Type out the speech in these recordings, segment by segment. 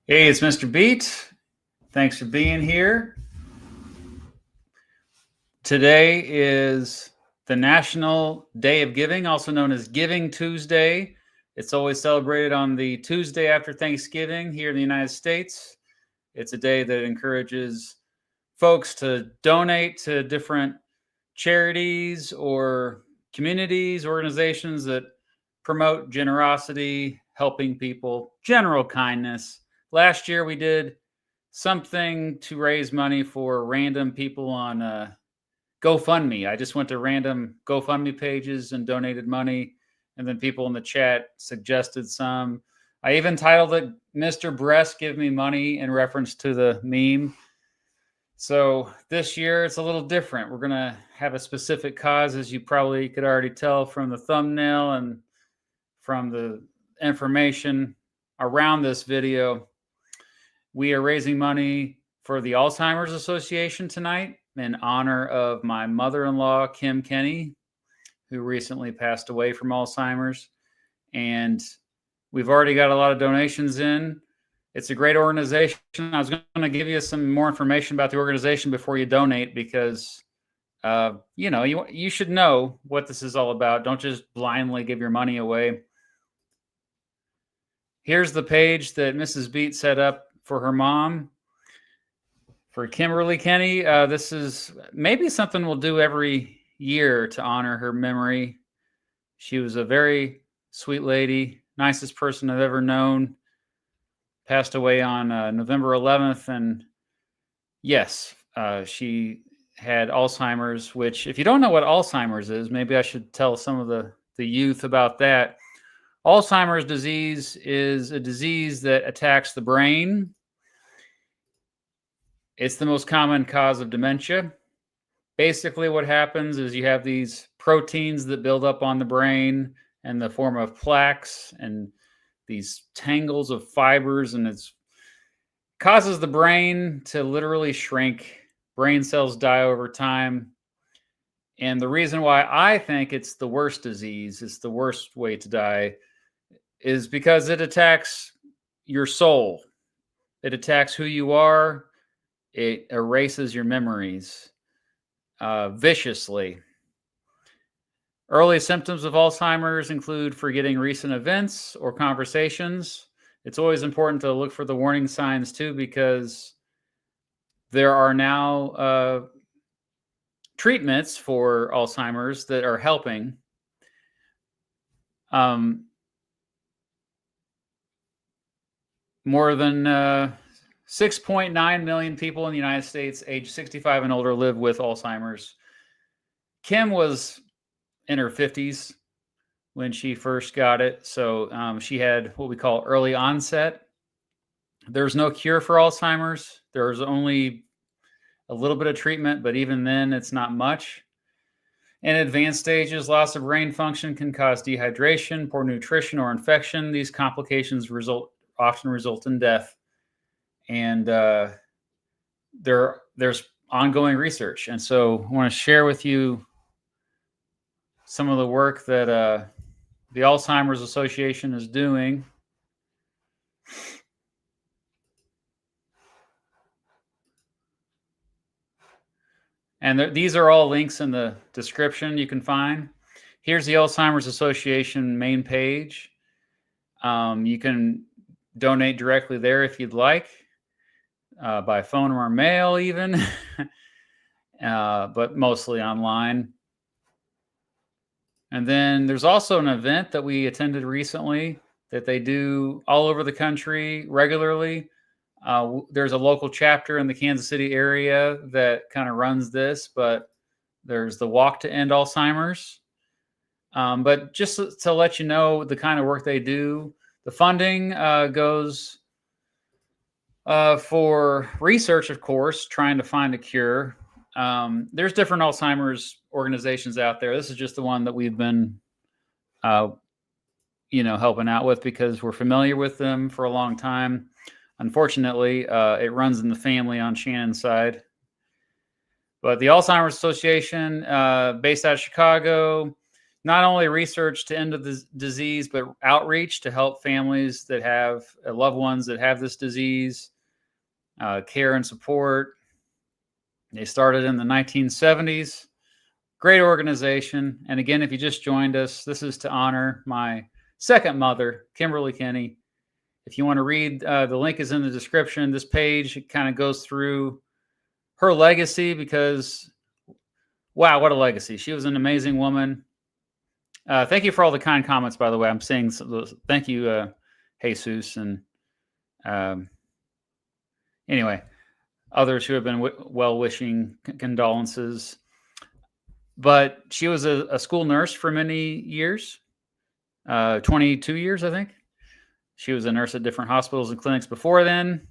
Hey, it's Mr. Beat. Thanks for being here. Today is the National Day of Giving, also known as Giving Tuesday. It's always celebrated on the Tuesday after Thanksgiving here in the United States. It's a day that encourages folks to donate to different charities or communities, organizations that promote generosity, helping people, general kindness. Last year we did something to raise money for random people on GoFundMe. I just went to random GoFundMe pages and donated money, and then people in the chat suggested some. I even titled it "Mr. Breast Give Me Money" in reference to the meme. So this year it's a little different. We're gonna have a specific cause, as you probably could already tell from the thumbnail and from the information around this video. We are raising money for the Alzheimer's Association tonight in honor of my mother-in-law, Kim Kenney, who recently passed away from Alzheimer's. And we've already got a lot of donations in. It's a great organization. I was going to give you some more information about the organization before you donate because, you should know what this is all about. Don't just blindly give your money away. Here's the page that Mrs. Beat set up for her mom, for Kimberly Kenney. This is maybe something we'll do every year to honor her memory. She was a very sweet lady, nicest person I've ever known. Passed away on November 11th. And yes, she had Alzheimer's, which if you don't know what Alzheimer's is, maybe I should tell some of the youth about that. Alzheimer's disease is a disease that attacks the brain. It's the most common cause of dementia. Basically, what happens is you have these proteins that build up on the brain in the form of plaques and these tangles of fibers, and it causes the brain to literally shrink. Brain cells die over time. And the reason why I think it's the worst disease, it's the worst way to die, is because it attacks your soul. It attacks who you are. It erases your memories viciously. Early symptoms of Alzheimer's include forgetting recent events or conversations. It's always important to look for the warning signs too, because there are now treatments for Alzheimer's that are helping. More than 6.9 million people in the United States age 65 and older live with Alzheimer's. Kim was in her 50s when she first got it. So she had what we call early onset. There's no cure for Alzheimer's. There's only a little bit of treatment, but even then it's not much. In advanced stages, loss of brain function can cause dehydration, poor nutrition, or infection. These complications often result in death. And there's ongoing research. And so I want to share with you some of the work that the Alzheimer's Association is doing. And these are all links in the description you can find. Here's the Alzheimer's Association main page. You can donate directly there if you'd like, by phone or mail even, but mostly online. And then there's also an event that we attended recently that they do all over the country regularly. There's a local chapter in the Kansas City area that kind of runs this, but there's the Walk to End Alzheimer's. But just to let you know the kind of work they do, the funding goes for research, of course, trying to find a cure. There's different Alzheimer's organizations out there. This is just the one that we've been, helping out with because we're familiar with them for a long time. Unfortunately, it runs in the family on Shannon's side. But the Alzheimer's Association, based out of Chicago, not only research to end the disease, but outreach to help families that have loved ones that have this disease, care and support. They started in the 1970s. Great organization. And again, if you just joined us, this is to honor my second mother, Kimberly Kenney. If you want to read, the link is in the description. This page, it kind of goes through her legacy because, wow, what a legacy. She was an amazing woman. Thank you for all the kind comments, by the way. I'm saying thank you, Jesus. And anyway, others who have been well-wishing condolences. But she was a school nurse for many years, 22 years, I think. She was a nurse at different hospitals and clinics before then.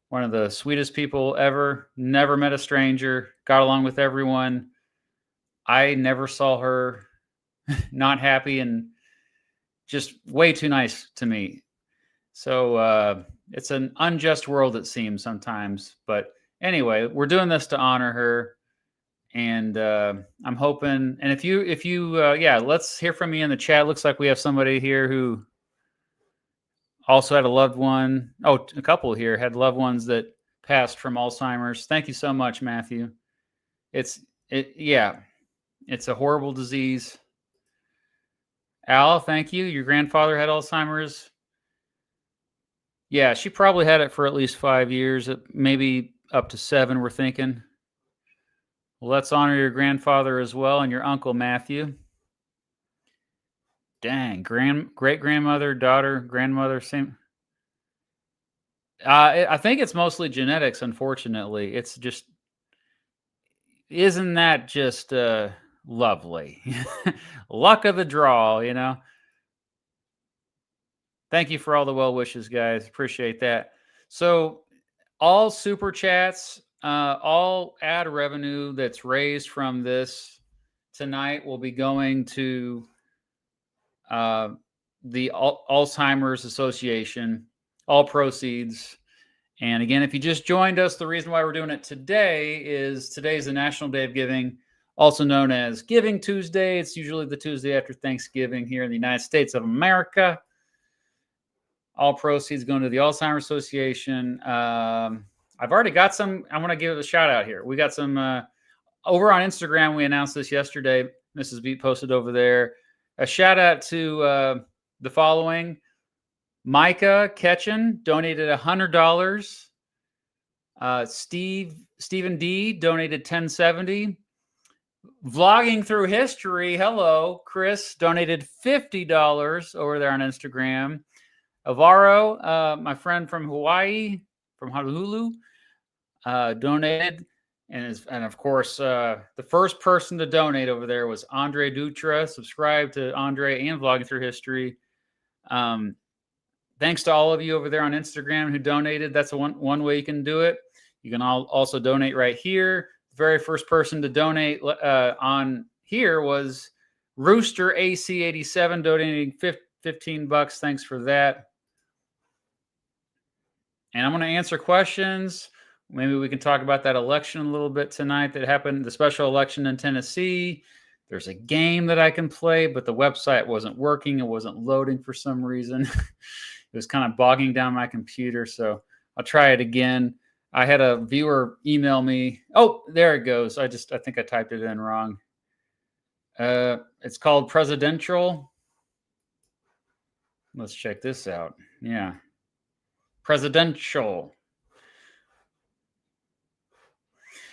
One of the sweetest people ever. Never met a stranger. Got along with everyone. I never saw her not happy, and just way too nice to me. So it's an unjust world, it seems sometimes. But anyway, we're doing this to honor her. And I'm hoping, and if you, yeah, let's hear from you in the chat. Looks like we have somebody here who also had a loved one. Oh, a couple here had loved ones that passed from Alzheimer's. Thank you so much, Matthew. Yeah, it's a horrible disease. Al, thank you. Your grandfather had Alzheimer's. Yeah, she probably had it for at least 5 years, maybe up to 7, we're thinking. Well, let's honor your grandfather as well and your uncle, Matthew. Dang, great-grandmother, daughter, grandmother, same. I think it's mostly genetics, unfortunately. It's just, isn't that just lovely? Luck of the draw, you know? Thank you for all the well wishes, guys. Appreciate that. So all super chats, all ad revenue that's raised from this tonight will be going to the Alzheimer's Association, all proceeds. And again, if you just joined us, the reason why we're doing it today is today's the National Day of Giving, also known as Giving Tuesday. It's usually the Tuesday after Thanksgiving here in the United States of America. All proceeds going to the Alzheimer's Association. I've already got some. I want to give it a shout out here. We got some over on Instagram. We announced this yesterday. Mrs. Beat posted over there. A shout out to the following. Micah Ketchen donated $100. Stephen D donated $10.70. Vlogging Through History. Hello, Chris donated $50 over there on Instagram. Alvaro, my friend from Hawaii, from Honolulu, donated. And of course, the first person to donate over there was Andre Dutra. Subscribe to Andre and Vlogging Through History. Thanks to all of you over there on Instagram who donated. That's one way you can do it. You can also donate right here. The very first person to donate on here was Rooster AC87, donating $15. Thanks for that. And I'm going to answer questions. Maybe we can talk about that election a little bit tonight that happened, the special election in Tennessee. There's a game that I can play, but the website wasn't working. It wasn't loading for some reason. It was kind of bogging down my computer, so I'll try it again. I had a viewer email me. Oh, there it goes. I think I typed it in wrong. It's called Presidential. Let's check this out. Yeah. Presidential.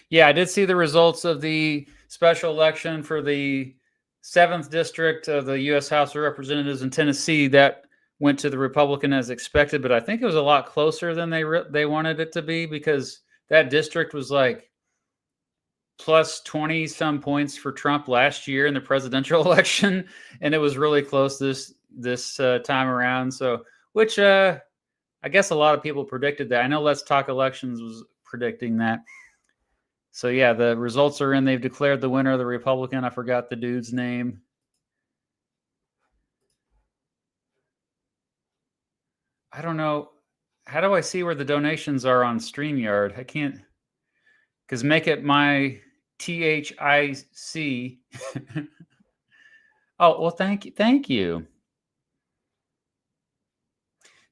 Yeah, I did see the results of the special election for the 7th District of the U.S. House of Representatives in Tennessee. That went to the Republican as expected, but I think it was a lot closer than they wanted it to be, because that district was like plus 20 some points for Trump last year in the presidential election, and it was really close this time around. So, which I guess a lot of people predicted that. I know Let's Talk Elections was predicting that. So yeah, the results are in. They've declared the winner, the Republican. I forgot the dude's name. I don't know. How do I see where the donations are on StreamYard? I can't, because make it my THIC. Oh, well, thank you. Thank you.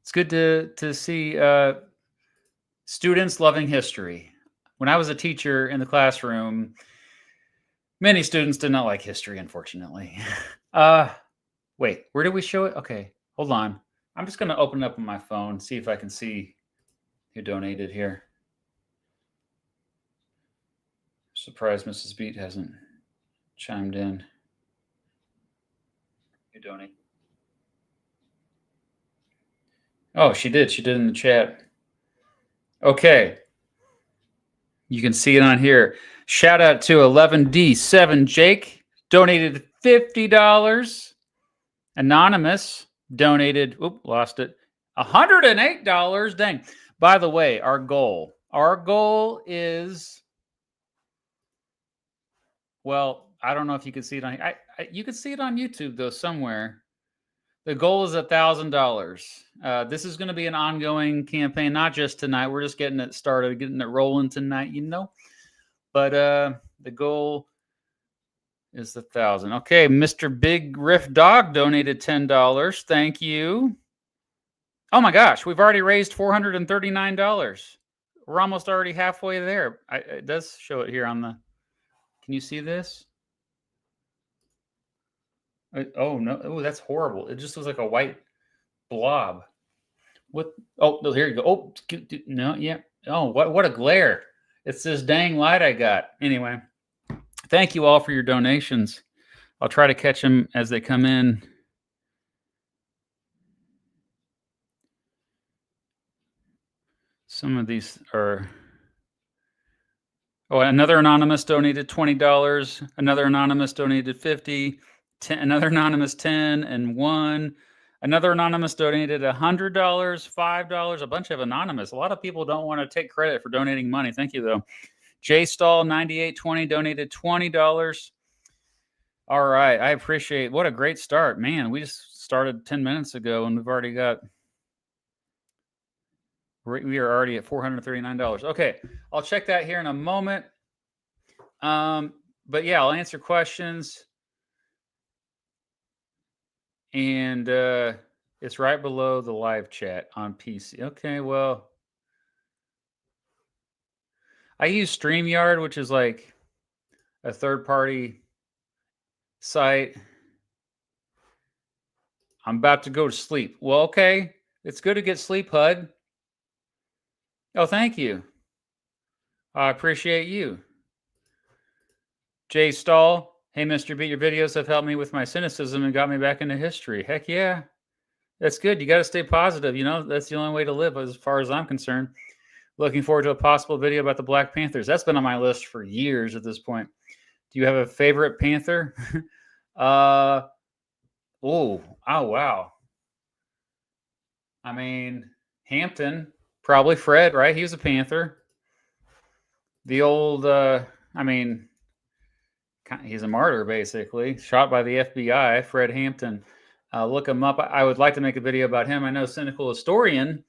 It's good to see students loving history. When I was a teacher in the classroom, many students did not like history, unfortunately. uh, Wait, where did we show it? Okay, hold on. I'm just going to open it up on my phone, see if I can see who donated here. Surprised Mrs. Beat hasn't chimed in. Who donated? Oh, she did. She did in the chat. Okay. You can see it on here. Shout out to 11D7 Jake, donated $50. Anonymous donated, lost it, $108. Dang. By the way, our goal is, well, I don't know if you can see it on, you can see it on YouTube though somewhere. The goal is $1,000. This is going to be an ongoing campaign, not just tonight. We're just getting it started, getting it rolling tonight, But the goal is 1,000. Okay, Mr. Big Riff Dog donated $10. Thank you. Oh my gosh, we've already raised $439. We're almost already halfway there. It does show it here on the. Can you see this? Oh no! Oh, that's horrible. It just was like a white blob. What? Oh, no, here you go. Oh, no, yeah. Oh, what a glare. It's this dang light I got. Anyway, thank you all for your donations. I'll try to catch them as they come in. Some of these are. Oh, another anonymous donated $20. Another anonymous donated 50. 10, another anonymous 10 and 1. Another anonymous donated $100, $5. A bunch of anonymous. A lot of people don't want to take credit for donating money. Thank you though. J Stall 9820 donated $20. All right, I appreciate. What a great start, man. We just started 10 minutes ago and we've already got. We are already at $439. Okay, I'll check that here in a moment. But yeah, I'll answer questions. And it's right below the live chat on PC. Okay, well, I use StreamYard, which is like a third-party site. I'm about to go to sleep. Well, okay. It's good to get sleep, HUD. Oh, thank you. I appreciate you. Jay Stahl. Hey, Mr. B, your videos have helped me with my cynicism and got me back into history. Heck yeah. That's good. You got to stay positive. That's the only way to live as far as I'm concerned. Looking forward to a possible video about the Black Panthers. That's been on my list for years at this point. Do you have a favorite Panther? Oh, wow. I mean, Hampton, probably Fred, right? He was a Panther. The old, he's a martyr, basically. Shot by the FBI, Fred Hampton. Look him up. I would like to make a video about him. I know Cynical Historian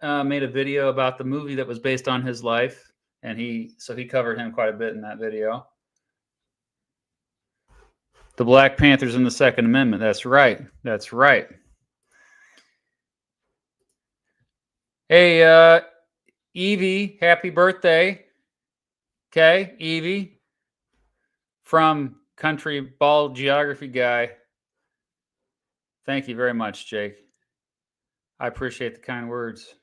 made a video about the movie that was based on his life, and he covered him quite a bit in that video. The Black Panthers and the Second Amendment. That's right. That's right. Hey, Evie, happy birthday. Okay, Evie, from Country Bald Geography Guy. Thank you very much, Jake. I appreciate the kind words.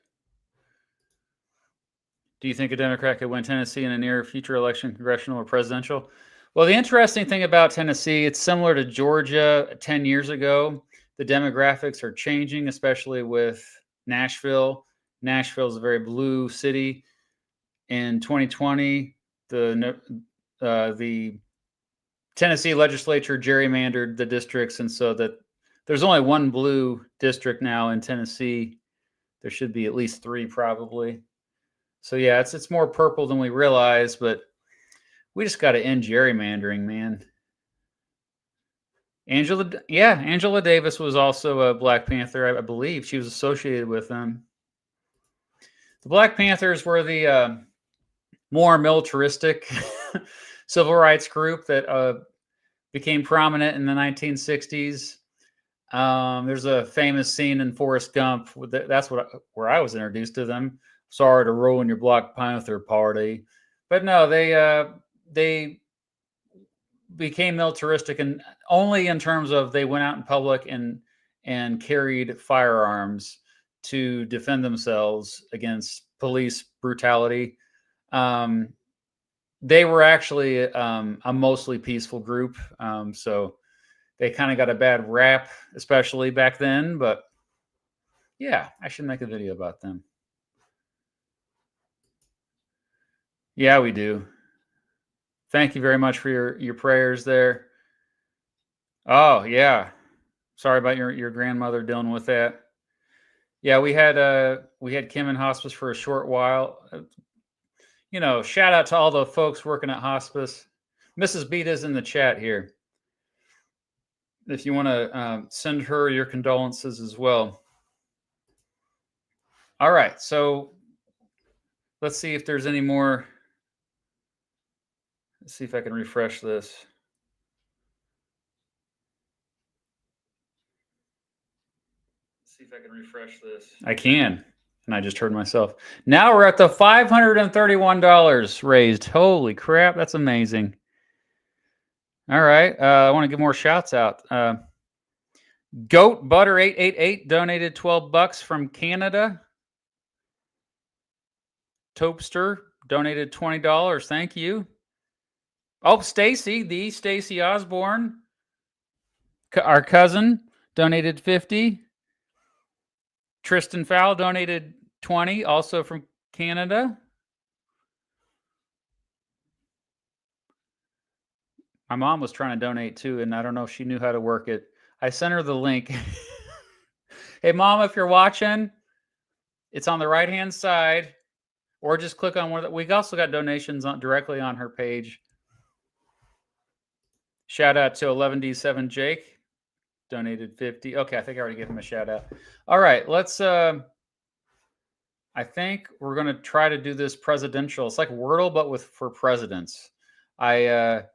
Do you think a Democrat could win Tennessee in a near future election, congressional or presidential? Well, the interesting thing about Tennessee, it's similar to Georgia 10 years ago. The demographics are changing, especially with Nashville. Nashville is a very blue city. In 2020, the Tennessee legislature gerrymandered the districts, and so that there's only one blue district now in Tennessee. There should be at least 3 probably. So yeah, it's more purple than we realize, but we just got to end gerrymandering, man. Angela Davis was also a Black Panther, I believe. She was associated with them. The Black Panthers were the more militaristic civil rights group that became prominent in the 1960s. There's a famous scene in Forrest Gump. That's where I was introduced to them. Sorry to ruin your Black Panther party, but no, they became militaristic, and only in terms of they went out in public and carried firearms to defend themselves against police brutality. Um, they were actually a mostly peaceful group, so they kind of got a bad rap, especially back then. But yeah, I should make a video about them. Yeah, we do. Thank you very much for your prayers there. Oh yeah, sorry about your grandmother dealing with that. Yeah, we had Kim in hospice for a short while. Shout out to all the folks working at hospice. Mrs. Beta's in the chat here. If you want to send her your condolences as well. All right, so let's see if there's any more. Let's see if I can refresh this. I can. And I just heard myself. Now we're at the $531 raised. Holy crap, that's amazing. All right. I want to give more shouts out. Goat Butter 888 donated $12 from Canada. Topster donated $20. Thank you. Oh, Stacy Osborne, our cousin, donated 50. Tristan Fowl donated 20, also from Canada. My mom was trying to donate too, and I don't know if she knew how to work it. I sent her the link. Hey, Mom, if you're watching, it's on the right-hand side, or just click on one. We also got donations directly on her page. Shout out to 11D7 Jake, donated 50. Okay, I think I already gave him a shout out. All right, let's. I think we're gonna try to do this presidential. It's like Wordle, but for presidents. I'll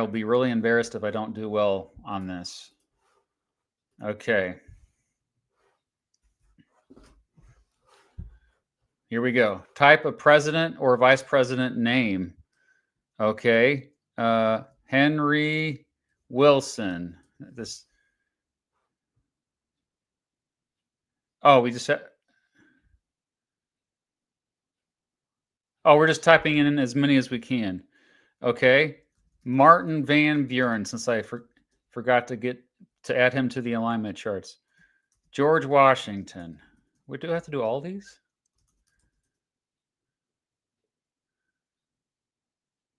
be really embarrassed if I don't do well on this. Okay. Here we go. Type a president or vice president name. Okay. Henry Wilson. This. Oh, we just had. Oh, we're just typing in as many as we can. Okay. Martin Van Buren, since I forgot to add him to the alignment charts. George Washington. We do have to do all these?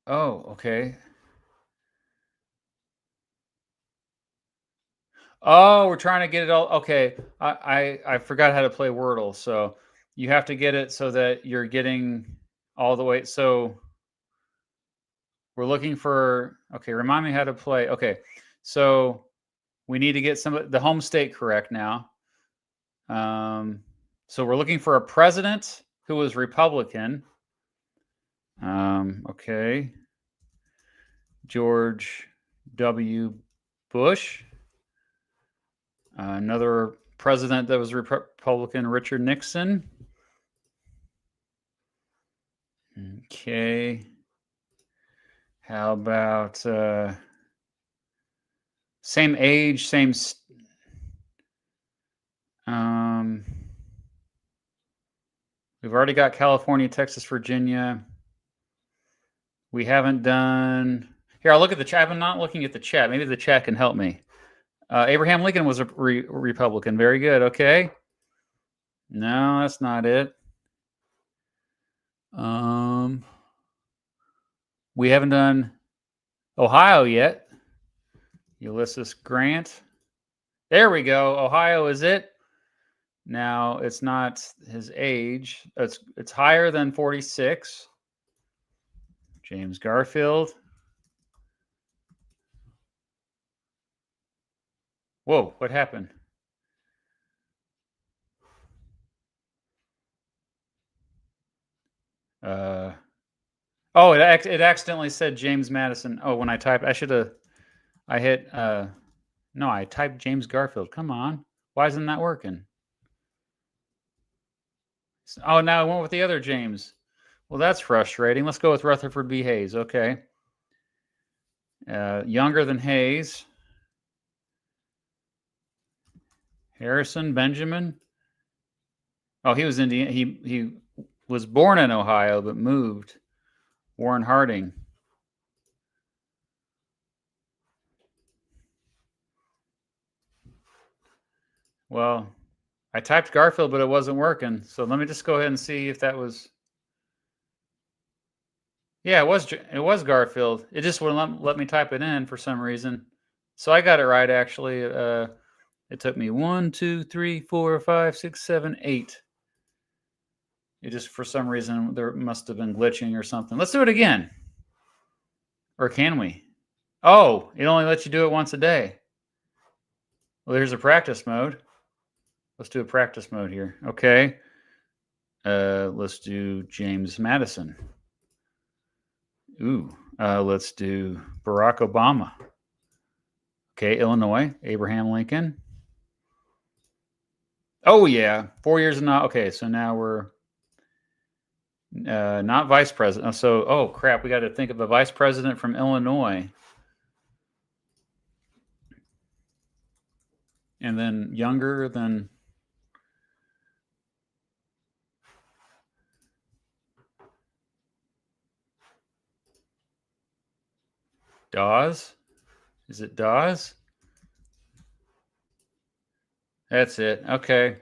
Oh, okay. Oh, we're trying to get it all. Okay. I forgot how to play Wordle. So you have to get it so that you're getting all the way. So we're looking for, okay, remind me how to play. Okay. So we need to get the home state correct now. So we're looking for a president who was Republican. Okay. George W. Bush. Another president that was Republican, Richard Nixon. Okay. How about same age, same. We've already got California, Texas, Virginia. We haven't done. Here, I'll look at the chat. I'm not looking at the chat. Maybe the chat can help me. Abraham Lincoln was a Republican. Very good. Okay. No, that's not it. We haven't done Ohio yet. Ulysses Grant. There we go. Ohio is it. Now, it's not his age. It's higher than 46. James Garfield. Whoa, what happened? Oh, it accidentally said James Madison. Oh, when I typed, I hit, no, I typed James Garfield. Come on. Why isn't that working? Oh, now I went with the other James. Well, that's frustrating. Let's go with Rutherford B. Hayes. Okay. Younger than Hayes. Harrison Benjamin. Oh, he was Indian. He was born in Ohio but moved. Warren Harding. Well, I typed Garfield, but it wasn't working. So let me just go ahead and see if that was. Yeah, it was Garfield. It just wouldn't let me type it in for some reason. So I got it right actually. It took me 1, 2, 3, 4, 5, 6, 7, 8. It just for some reason there must have been glitching or something. Let's do it again. Or can we? Oh, it only lets you do it once a day. Well, there's a practice mode. Let's do a practice mode here. Okay. Let's do James Madison. Ooh. Let's do Barack Obama. Okay, Illinois, Abraham Lincoln. Oh yeah, 4 years and not. Okay, so now we're not vice president. So, oh crap, we got to think of a vice president from Illinois. And then younger than. Dawes? Is it Dawes? That's it. Okay.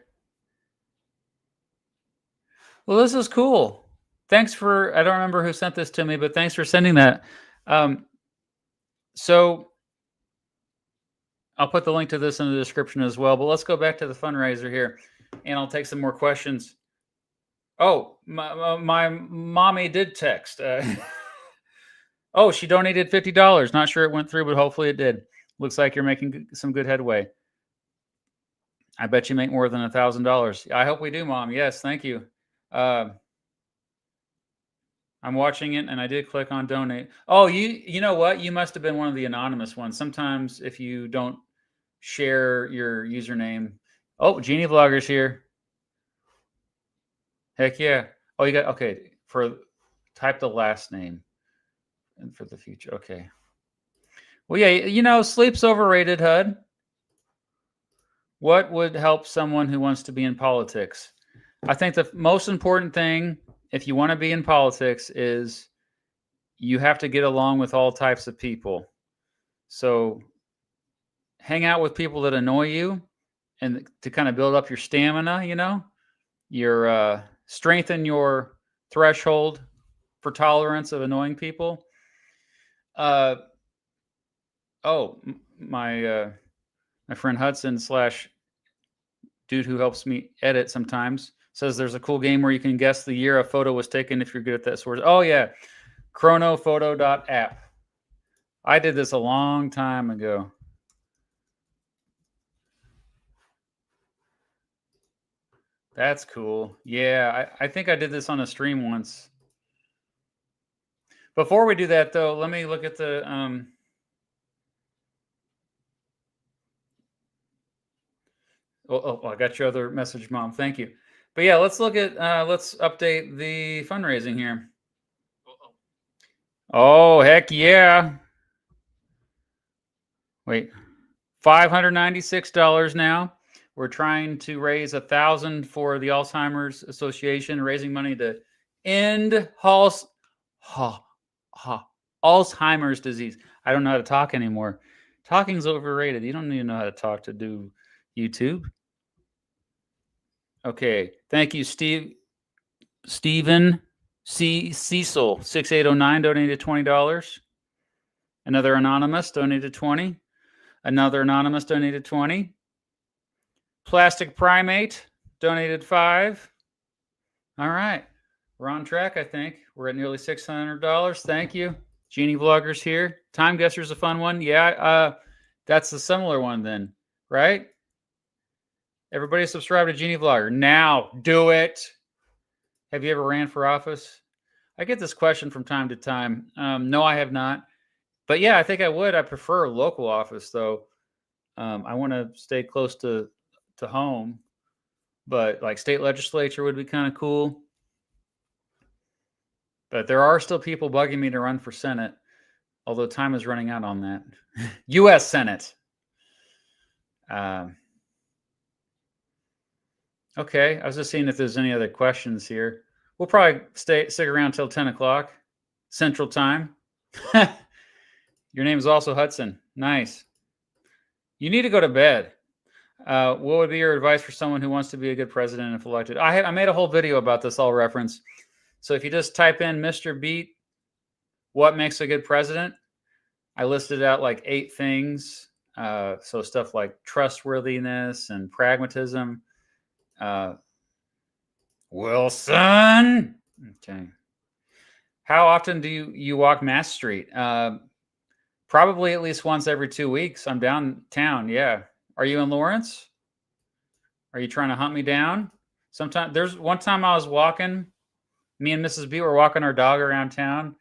Well, this is cool. Thanks for, I don't remember who sent this to me, but thanks for sending that. So I'll put the link to this in the description as well, but let's go back to the fundraiser here and I'll take some more questions. Oh, my mommy did text. Oh, she donated $50. Not sure it went through, but hopefully it did. Looks like you're making some good headway. I bet you make more than $1,000. I hope we do, Mom. Yes, thank you. I'm watching it, and I did click on donate. Oh, you know what? You must have been one of the anonymous ones. Sometimes if you don't share your username. Oh, Genie Vlogger's here. Heck yeah. Oh, you got, okay, type the last name and for the future. Okay. Well, yeah, sleep's overrated, HUD. What would help someone who wants to be in politics? I think the most important thing, if you want to be in politics, is you have to get along with all types of people. So hang out with people that annoy you and to kind of build up your stamina, your strengthen your threshold for tolerance of annoying people. My friend Hudson / dude who helps me edit sometimes says there's a cool game where you can guess the year a photo was taken if you're good at that sort of. Oh yeah, chronophoto.app. I did this a long time ago. That's cool. Yeah, I think I did this on a stream once. Before we do that, though, let me look at the. I got your other message, Mom. Thank you. But yeah, let's look at. Let's update the fundraising here. Oh heck yeah! Wait, $596 now. We're trying to raise 1,000 for the Alzheimer's Association, raising money to end Alzheimer's disease. I don't know how to talk anymore. Talking's overrated. You don't even know how to talk to do YouTube. Okay. Thank you, Stephen Cecil 6809 donated $20. Another anonymous donated 20. Another anonymous donated 20. Plastic Primate donated 5. All right. We're on track, I think. We're at nearly $600. Thank you. Genie Vloggers here. Time Guesser's a fun one. Yeah, that's a similar one then, right? Everybody subscribe to Genie Vlogger. Now, do it. Have you ever ran for office? I get this question from time to time. No, I have not. But yeah, I think I would. I prefer local office, though. I want to stay close to home, but like state legislature would be kind of cool. But there are still people bugging me to run for Senate, although time is running out on that. U.S. Senate. Okay, I was just seeing if there's any other questions here. We'll probably stick around till 10 o'clock Central Time. Your name is also Hudson. Nice. You need to go to bed. What would be your advice for someone who wants to be a good president if elected? I made a whole video about this, I'll reference. So if you just type in Mr. Beat, what makes a good president? I listed out like 8 things. So stuff like trustworthiness and pragmatism. Wilson. Okay. How often do you walk Mass Street? Probably at least once every 2 weeks. I'm downtown. Yeah. Are you in Lawrence? Are you trying to hunt me down? Sometimes there's one time I was walking, me and Mrs. B were walking our dog around town,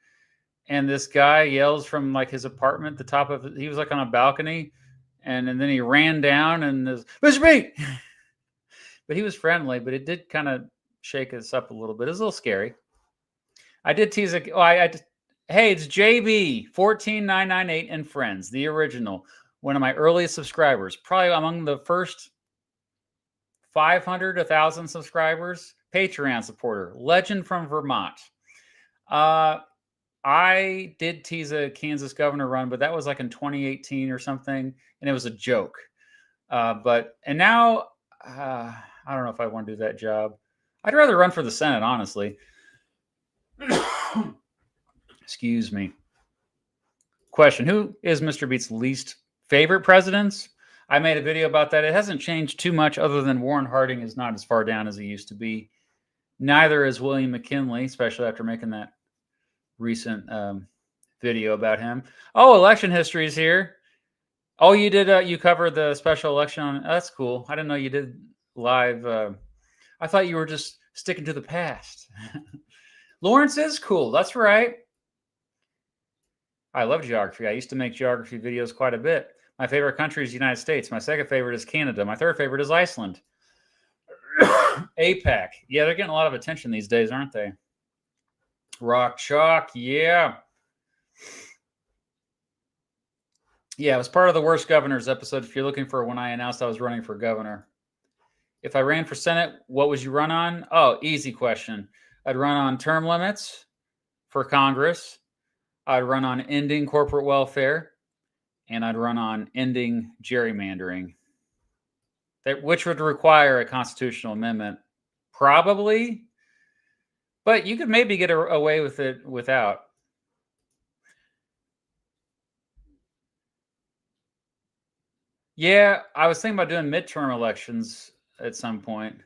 and this guy yells from like his apartment, the top of it. He was like on a balcony, and then he ran down and Mr. B. But he was friendly, but it did kind of shake us up a little bit. It was a little scary. I did tease it. Hey, it's JB14998 and friends, the original, one of my earliest subscribers, probably among the first 500, 1,000 subscribers, Patreon supporter, legend from Vermont. I did tease a Kansas governor run, but that was like in 2018 or something, and it was a joke. And now, I don't know if I want to do that job. I'd rather run for the Senate, honestly. Excuse me. Question: who is Mr. Beat's least favorite presidents? I made a video about that. It hasn't changed too much other than Warren Harding is not as far down as he used to be. Neither is William McKinley, especially after making that recent video about him. Oh, election history is here. Oh, you did. You covered the special election on. That's cool. I didn't know you did live. I thought you were just sticking to the past. Lawrence is cool. That's right. I love geography. I used to make geography videos quite a bit. My favorite country is the United States. My second favorite is Canada. My third favorite is Iceland. APAC. Yeah, they're getting a lot of attention these days, aren't they? Rock Chalk. Yeah. Yeah, it was part of the Worst Governors episode. If you're looking for when I announced I was running for governor. If I ran for Senate, what would you run on? Oh, easy question. I'd run on term limits for Congress. I'd run on ending corporate welfare. And I'd run on ending gerrymandering, which would require a constitutional amendment, probably. But you could maybe get away with it without. Yeah, I was thinking about doing midterm elections at some point.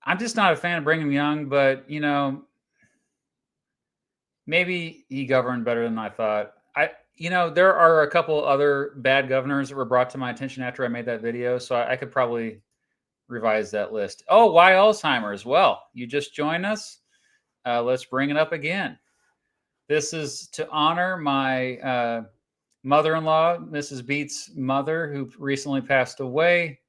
I'm just not a fan of Brigham Young, but, maybe he governed better than I thought. There are a couple other bad governors that were brought to my attention after I made that video, so I could probably revise that list. Oh, why Alzheimer as well? You just joined us? Let's bring it up again. This is to honor my mother-in-law, Mrs. Beat's mother, who recently passed away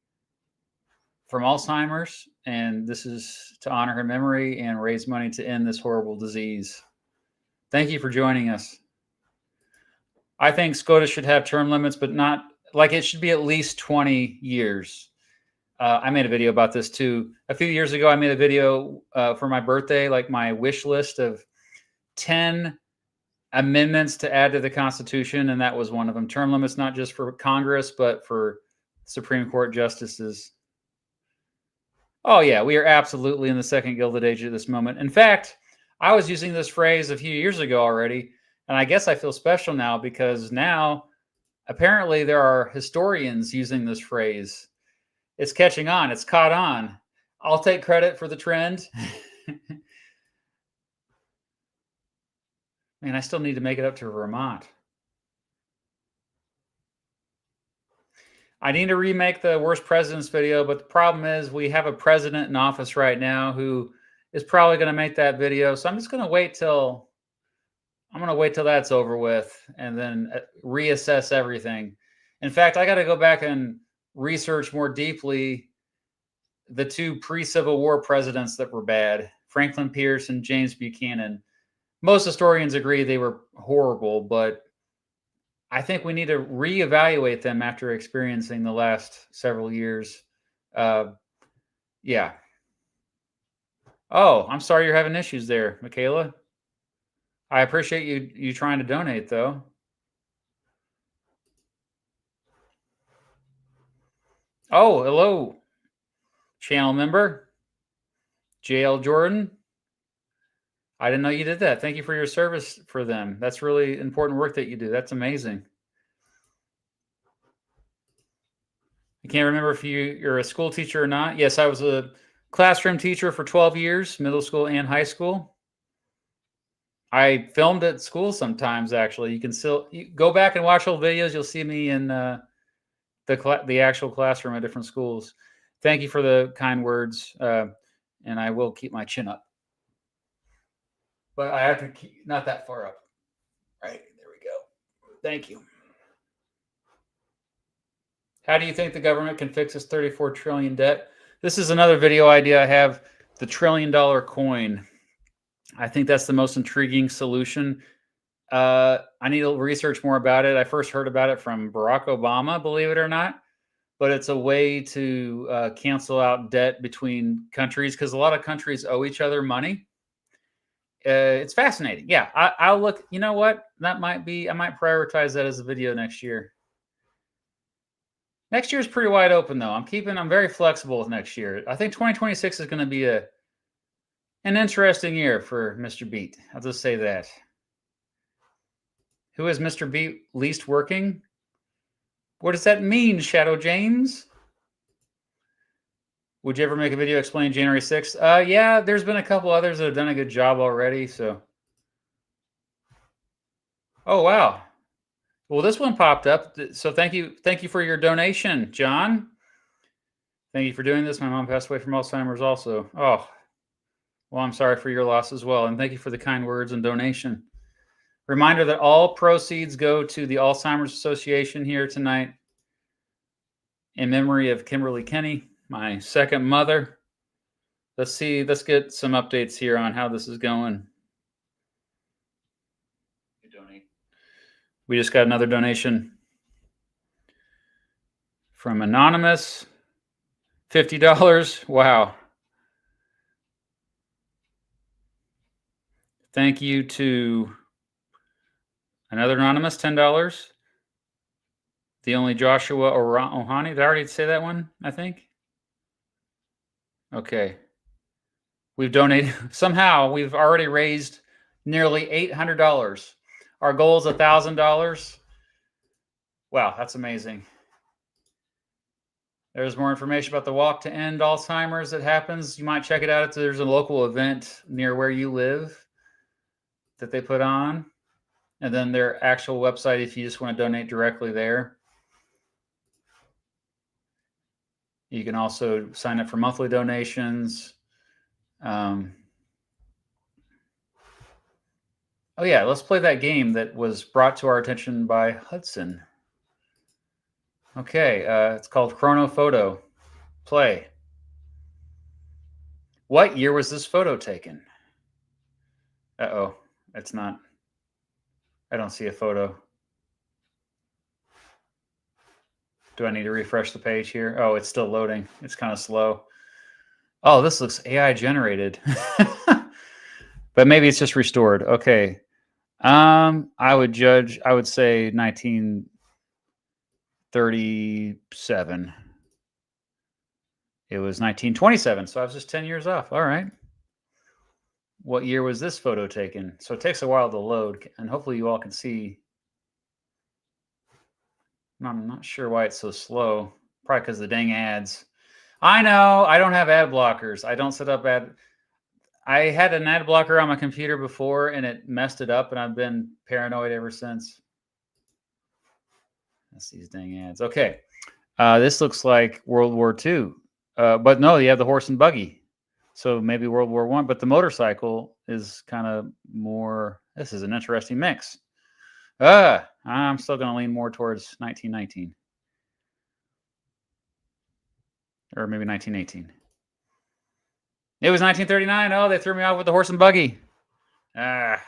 from Alzheimer's, and this is to honor her memory and raise money to end this horrible disease. Thank you for joining us. I think SCOTUS should have term limits, but not like it should be at least 20 years. I made a video about this too. A few years ago, I made a video for my birthday, like my wish list of 10 amendments to add to the Constitution, and that was one of them. Term limits, not just for Congress, but for Supreme Court justices. Oh, yeah, we are absolutely in the second Gilded Age at this moment. In fact, I was using this phrase a few years ago already, and I guess I feel special now because now apparently there are historians using this phrase. It's catching on. It's caught on. I'll take credit for the trend. Man, I still need to make it up to Vermont. I need to remake the worst presidents video, but the problem is we have a president in office right now who is probably going to make that video. So I'm just going to wait till that's over with and then reassess everything. In fact, I got to go back and research more deeply the two pre-Civil War presidents that were bad, Franklin Pierce and James Buchanan. Most historians agree they were horrible, but I think we need to reevaluate them after experiencing the last several years. Yeah. Oh, I'm sorry you're having issues there, Michaela. I appreciate you trying to donate, though. Oh, hello, channel member, JL Jordan. I didn't know you did that. Thank you for your service for them. That's really important work that you do. That's amazing. I can't remember if you're a school teacher or not. Yes, I was a classroom teacher for 12 years, middle school and high school. I filmed at school sometimes, actually. You can still go back and watch old videos. You'll see me in the actual classroom at different schools. Thank you for the kind words, and I will keep my chin up. But I have to keep not that far up. Right, there we go. Thank you. How do you think the government can fix this 34 trillion debt? This is another video idea I have, the $1 trillion coin. I think that's the most intriguing solution. I need to research more about it. I first heard about it from Barack Obama, believe it or not. But it's a way to cancel out debt between countries because a lot of countries owe each other money. It's fascinating. Yeah, I'll look. You know what? That might be. I might prioritize that as a video next year. Next year is pretty wide open, though. I'm very flexible with next year. I think 2026 is going to be an interesting year for Mr. Beat. I'll just say that. Who is Mr. Beat least working? What does that mean, Shadow James? Would you ever make a video explaining January 6th? Yeah, there's been a couple others that have done a good job already. So, oh wow. Well, this one popped up. So thank you for your donation, John. Thank you for doing this. My mom passed away from Alzheimer's also. Oh, well, I'm sorry for your loss as well. And thank you for the kind words and donation. Reminder that all proceeds go to the Alzheimer's Association here tonight in memory of Kimberly Kenney, my second mother. Let's get some updates here on how this is going. We just got another donation from Anonymous, $50. Wow. Thank you to another Anonymous, $10. The only Joshua Ohani. Did I already say that one, I think? Okay. We've donated. Somehow, we've already raised nearly $800. Our goal is $1,000. Wow, that's amazing. There's more information about the Walk to End Alzheimer's that happens. You might check it out if there's a local event near where you live that they put on. And then their actual website if you just want to donate directly there. You can also sign up for monthly donations. Oh yeah, let's play that game that was brought to our attention by Hudson. Okay, it's called Chrono Photo. Play. What year was this photo taken? Uh-oh, it's not. I don't see a photo. Do I need to refresh the page here? Oh, it's still loading. It's kind of slow. Oh, this looks AI generated. But maybe it's just restored. Okay. I would say 1937. It was 1927, so I was just 10 years off. All right. What year was this photo taken? So it takes a while to load, and hopefully you all can see. I'm not sure why it's so slow. Probably because of the dang ads. I know. I don't have ad blockers. I don't set up ad. I had an ad blocker on my computer before, and it messed it up, and I've been paranoid ever since. That's these dang ads. Okay. This looks like World War II. But no, you have the horse and buggy. So maybe World War I, but the motorcycle is kind of more. This is an interesting mix. I'm still going to lean more towards 1919. Or maybe 1918. It was 1939. Oh, they threw me off with the horse and buggy. All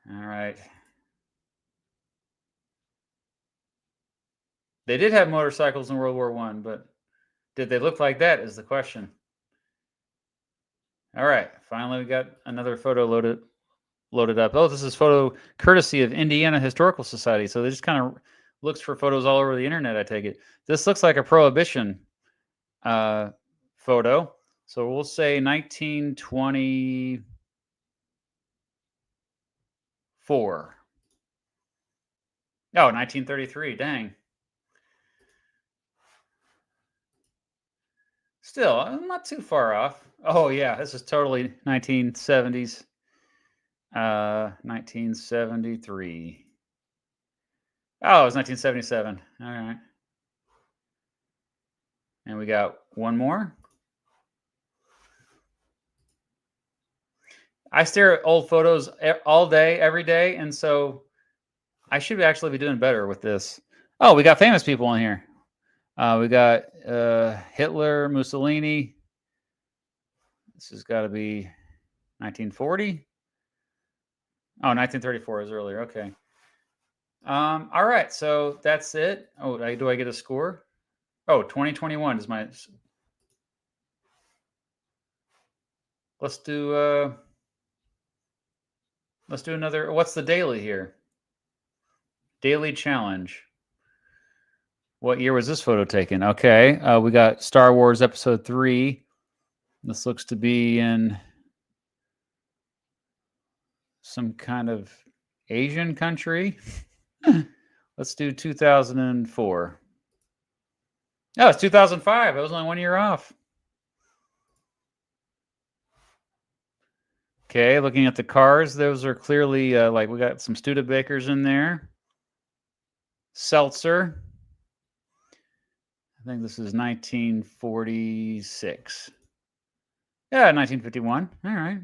right. They did have motorcycles in World War I, but did they look like that is the question. All right. Finally, we got another photo loaded up. Oh, this is photo courtesy of Indiana Historical Society. So they just kind of looks for photos all over the internet, I take it. This looks like a Prohibition photo. So we'll say 1924. Oh, 1933. Dang. Still, I'm not too far off. Oh, yeah. This is totally 1970s. 1973. Oh, it was 1977. All right. And we got one more. I stare at old photos all day, every day, and so I should actually be doing better with this. Oh, we got famous people in here. We got Hitler, Mussolini. This has got to be 1940. Oh, 1934 is earlier. Okay. All right. So that's it. Oh, do I get a score? Oh, 2021 is my. Let's do another. What's the daily here? Daily challenge. What year was this photo taken? Okay. We got Star Wars Episode 3. This looks to be in some kind of Asian country. Let's do 2004. Oh, it's 2005. I was only 1 year off. Okay, looking at the cars, those are clearly like we got some Studebakers in there. Seltzer. I think this is 1946. Yeah, 1951. All right.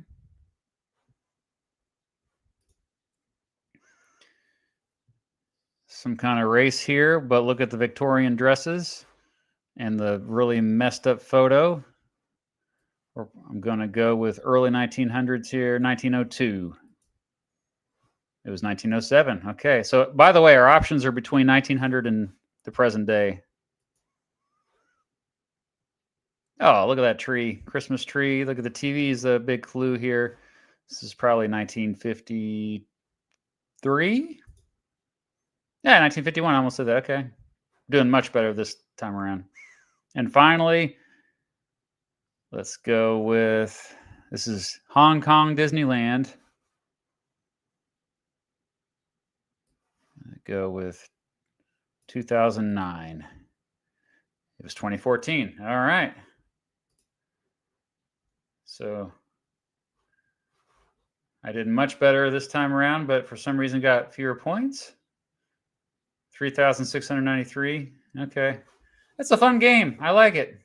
Some kind of race here, but look at the Victorian dresses and the really messed up photo. I'm going to go with early 1900s here, 1902. It was 1907. Okay. So, by the way, our options are between 1900 and the present day. Oh, look at that tree. Christmas tree. Look at the TV is a big clue here. This is probably 1953. Yeah, 1951. I almost said that. Okay. Doing much better this time around. And finally, let's go with, this is Hong Kong Disneyland. Go with 2009. It was 2014. All right. So I did much better this time around, but for some reason got fewer points. 3,693. Okay. It's a fun game. I like it.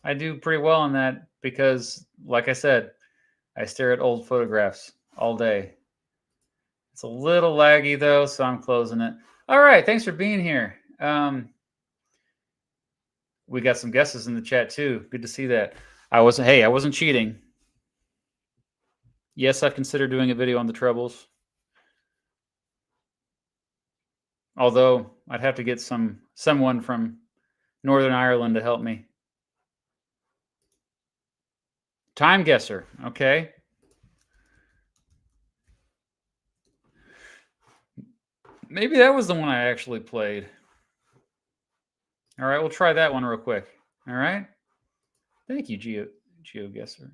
I do pretty well on that because, like I said, I stare at old photographs all day. It's a little laggy, though, so I'm closing it. All right. Thanks for being here. We got some guesses in the chat, too. Good to see that. I wasn't cheating. Yes, I've considered doing a video on the trebles. Although I'd have to get someone from Northern Ireland to help me. Time guesser. Okay. Maybe that was the one I actually played. All right, we'll try that one real quick. All right. Thank you, GeoGuessr.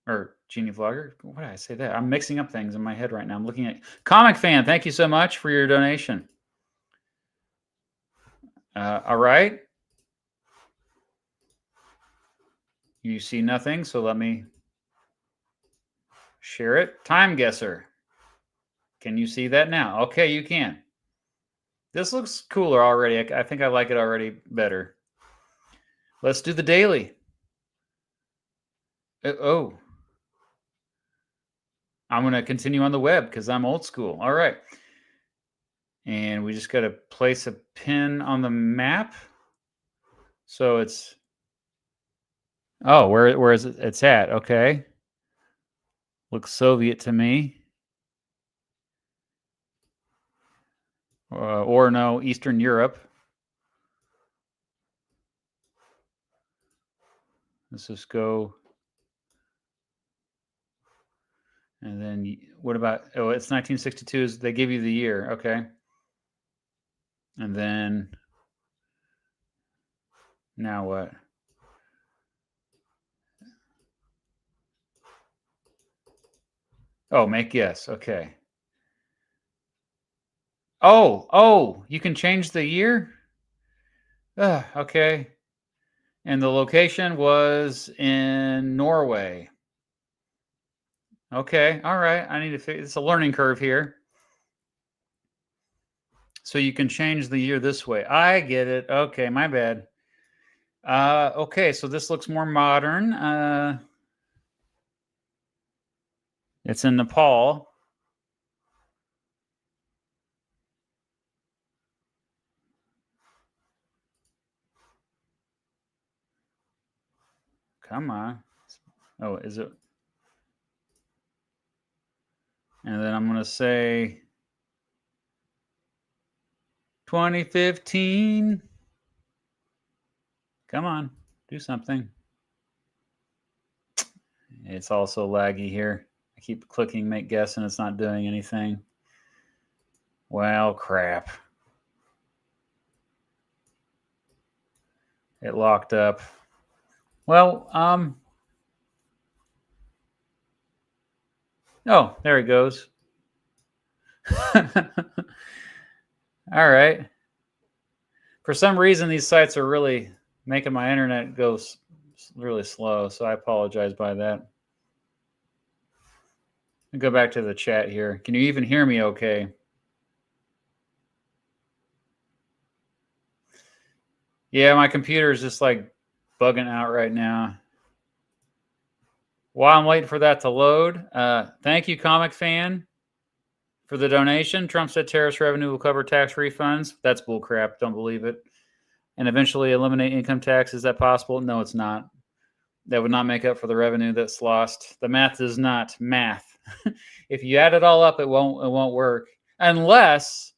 Or Genie Vlogger. Why did I say that? I'm mixing up things in my head right now. I'm looking at Comic Fan. Thank you so much for your donation. All right. You see nothing, so let me share it. Time guesser. Can you see that now? Okay, you can. This looks cooler already. I think I like it already better. Let's do the daily. Oh, I'm going to continue on the web because I'm old school. All right. And we just got to place a pin on the map. So it's, oh, where is it? It's at? Okay. Looks Soviet to me. Or no, Eastern Europe. Let's just go. And then what about, oh, it's 1962. They give you the year. Okay. And then now what? Oh, make guess. Okay. Oh, you can change the year? Okay. And the location was in Norway. Okay. All right. I need to figure, it's a learning curve here. So you can change the year this way. I get it. Okay, my bad. Okay, so this looks more modern. It's in Nepal. Come on. Oh, is it? And then I'm going to say 2015. Come on, do something. It's also laggy here. I keep clicking make guess and it's not doing anything. Well, crap. It locked up. Well, oh, there it goes. All right. For some reason, these sites are really making my internet go really slow, so I apologize by that. I'll go back to the chat here. Can you even hear me okay? Yeah, my computer is just like bugging out right now. While I'm waiting for that to load, thank you, Comic Fan, for the donation. Trump said terrorist revenue will cover tax refunds. That's bullcrap. Don't believe it. And eventually eliminate income tax. Is that possible? No, it's not. That would not make up for the revenue that's lost. The math is not math. If you add it all up, it won't work unless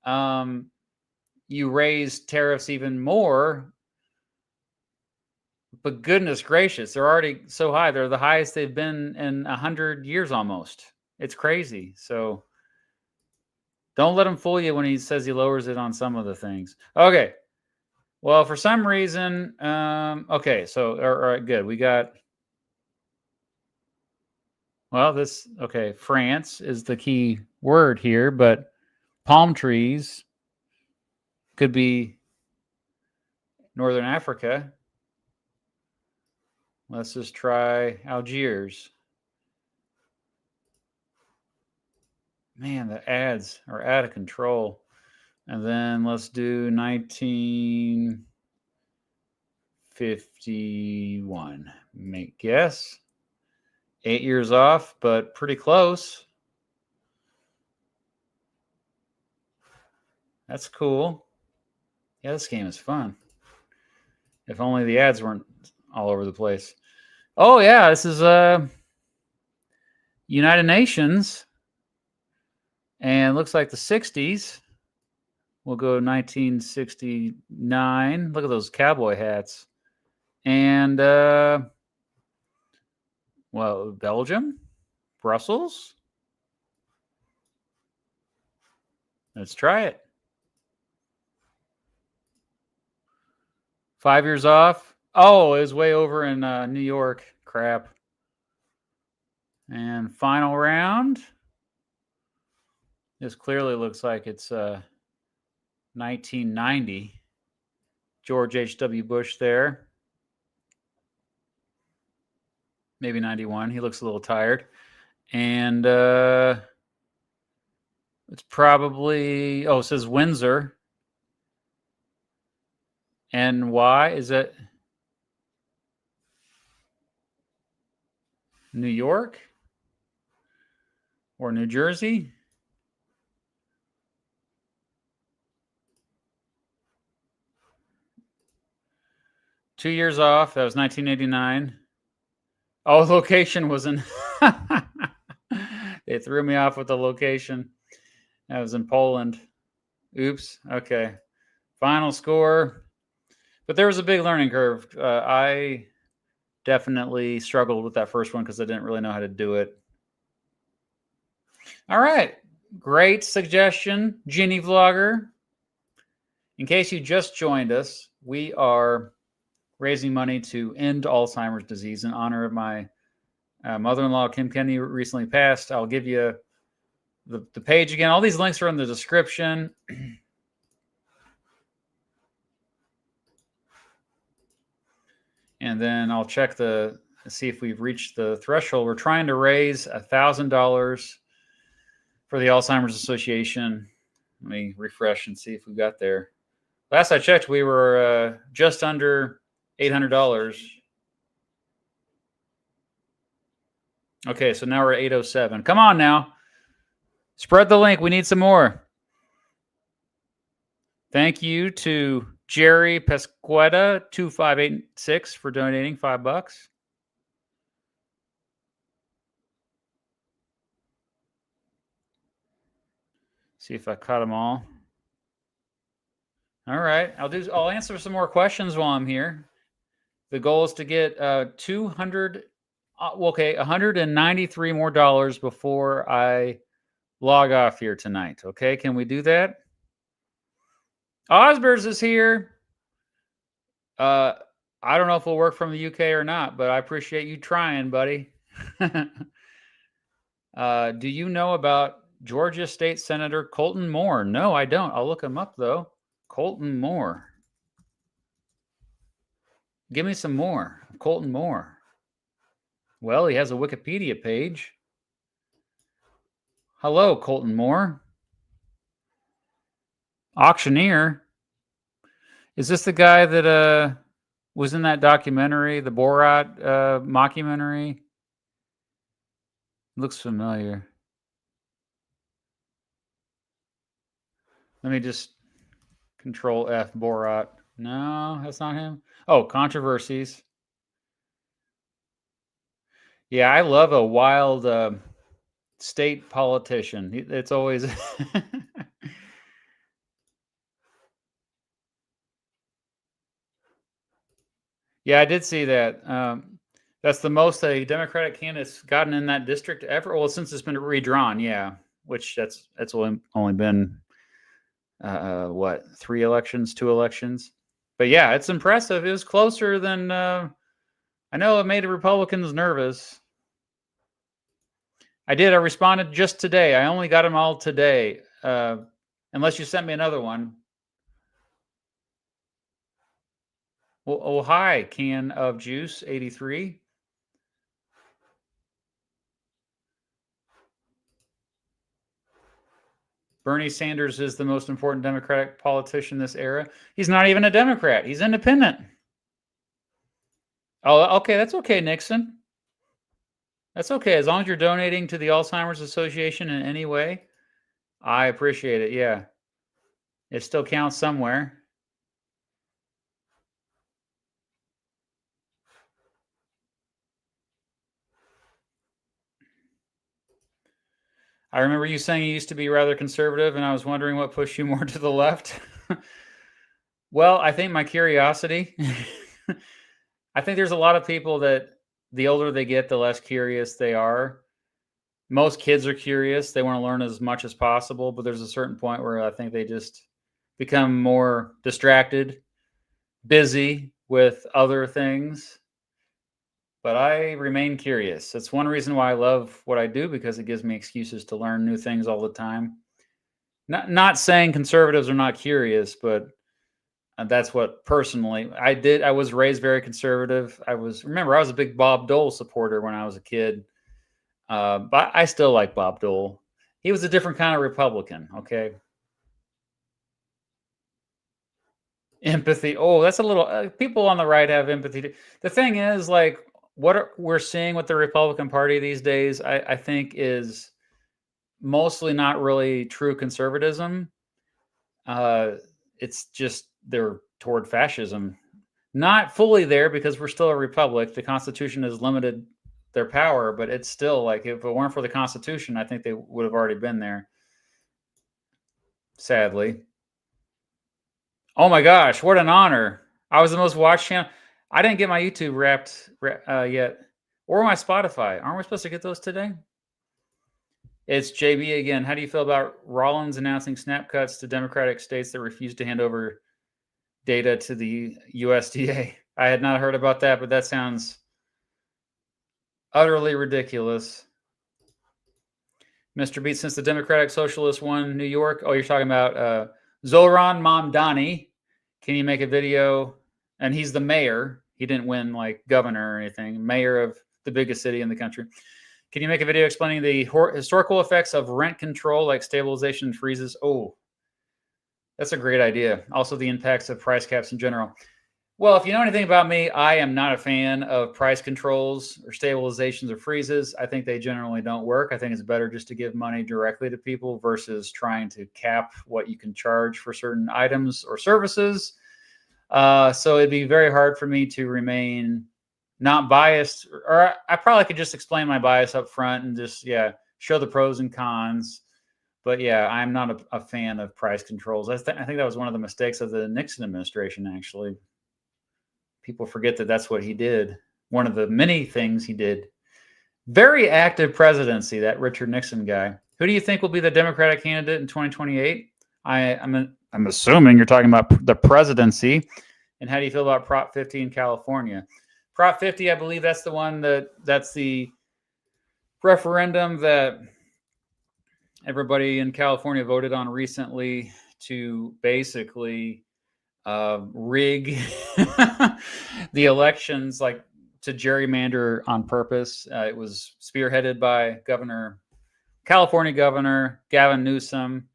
you raise tariffs even more. But goodness gracious, they're already so high. They're the highest they've been in 100 years almost. It's crazy. So don't let him fool you when he says he lowers it on some of the things. Okay. Well, for some reason, okay. So, all right, good. We got, well, this, okay. France is the key word here, but palm trees could be Northern Africa. Let's just try Algiers. Man, the ads are out of control. And then let's do 1951. Make guess. 8 years off, but pretty close. That's cool. Yeah, this game is fun. If only the ads weren't all over the place. Oh, yeah, this is United Nations. And looks like the 60s. We'll go 1969. Look at those cowboy hats. And, well, Belgium? Brussels? Let's try it. 5 years off. Oh, it was way over in New York. Crap. And final round. This clearly looks like it's 1990. George H.W. Bush there. Maybe 91. He looks a little tired. And it's probably, oh, it says Windsor. And why is it? New York or New Jersey? Two years off. That was 1989. Oh, the location was in. They threw me off with the location. That was in Poland. Oops. Okay. Final score. But there was a big learning curve. I definitely struggled with that first one because I didn't really know how to do it. All right. Great suggestion, Ginny Vlogger. In case you just joined us, we are raising money to end Alzheimer's disease in honor of my mother-in-law, Kim Kenney, recently passed. I'll give you the page again. All these links are in the description. And then I'll check see if we've reached the threshold. We're trying to raise $1,000 for the Alzheimer's Association. Let me refresh and see if we got there. Last I checked, we were just under $800. Okay, so now we're at 807. Come on now. Spread the link. We need some more. Thank you to Jerry Pesqueta 2586 for donating $5. See if I caught them all. All right, I'll answer some more questions while I'm here. The goal is to get $193 more before I log off here tonight. Okay, can we do that? Osbers is here. I don't know if it'll work from the UK or not, but I appreciate you trying, buddy. Do you know about Georgia State Senator Colton Moore? No, I don't. I'll look him up, though. Colton Moore. Give me some more. Colton Moore. Well, he has a Wikipedia page. Hello, Colton Moore. Auctioneer. Is this the guy that was in that documentary, the Borat mockumentary? Looks familiar. Let me just Control F Borat. No, that's not him. Oh, controversies. Yeah, I love a wild state politician. It's always Yeah, I did see that. That's the most a Democratic candidate's gotten in that district ever. Well, since it's been redrawn, yeah. Which that's only been what, 3 elections, 2 elections. But yeah, it's impressive. It was closer than I know. It made the Republicans nervous. I did. I responded just today. I only got them all today. Unless you sent me another one. Well, oh, hi, Can of Juice 83. Bernie Sanders is the most important Democratic politician this era. He's not even a Democrat. He's independent. Oh, okay. That's okay, Nixon. That's okay. As long as you're donating to the Alzheimer's Association in any way, I appreciate it. Yeah. It still counts somewhere. I remember you saying you used to be rather conservative, and I was wondering what pushed you more to the left. Well, I think my curiosity. I think there's a lot of people that the older they get, the less curious they are. Most kids are curious. They want to learn as much as possible, but there's a certain point where I think they just become more distracted, busy with other things. But I remain curious. That's one reason why I love what I do, because it gives me excuses to learn new things all the time. Not saying conservatives are not curious, but that's what personally I did. I was raised very conservative. Remember, I was a big Bob Dole supporter when I was a kid. But I still like Bob Dole. He was a different kind of Republican. Okay. Empathy. Oh, that's a little. People on the right have empathy. The thing is, like, what we're seeing with the Republican Party these days, I think, is mostly not really true conservatism. It's just they're toward fascism. Not fully there because we're still a republic. The Constitution has limited their power, but it's still like if it weren't for the Constitution, I think they would have already been there. Sadly. Oh my gosh, what an honor! I was the most watched channel. I didn't get my YouTube wrapped yet, or my Spotify. Aren't we supposed to get those today? It's JB again. How do you feel about Rollins announcing snap cuts to Democratic states that refuse to hand over data to the USDA? I had not heard about that, but that sounds utterly ridiculous. Mr. Beat, since the Democratic Socialists won New York, oh, you're talking about Zoran Mamdani. Can you make a video? And he's the mayor. He didn't win like governor or anything. Mayor of the biggest city in the country. Can you make a video explaining the historical effects of rent control, like stabilization and freezes? Oh, that's a great idea. Also, the impacts of price caps in general. Well, if you know anything about me, I am not a fan of price controls or stabilizations or freezes. I think they generally don't work. I think it's better just to give money directly to people versus trying to cap what you can charge for certain items or services. So it'd be very hard for me to remain not biased, or I probably could just explain my bias up front and just, show the pros and cons. But yeah, I'm not a fan of price controls. I think that was one of the mistakes of the Nixon administration, actually. People forget that that's what he did. One of the many things he did. Very active presidency, that Richard Nixon guy. Who do you think will be the Democratic candidate in 2028? I'm assuming you're talking about the presidency. And how do you feel about Prop 50 in California? Prop 50, I believe that's the one that's the referendum that everybody in California voted on recently to basically rig the elections, like to gerrymander on purpose. It was spearheaded by California Governor Gavin Newsom.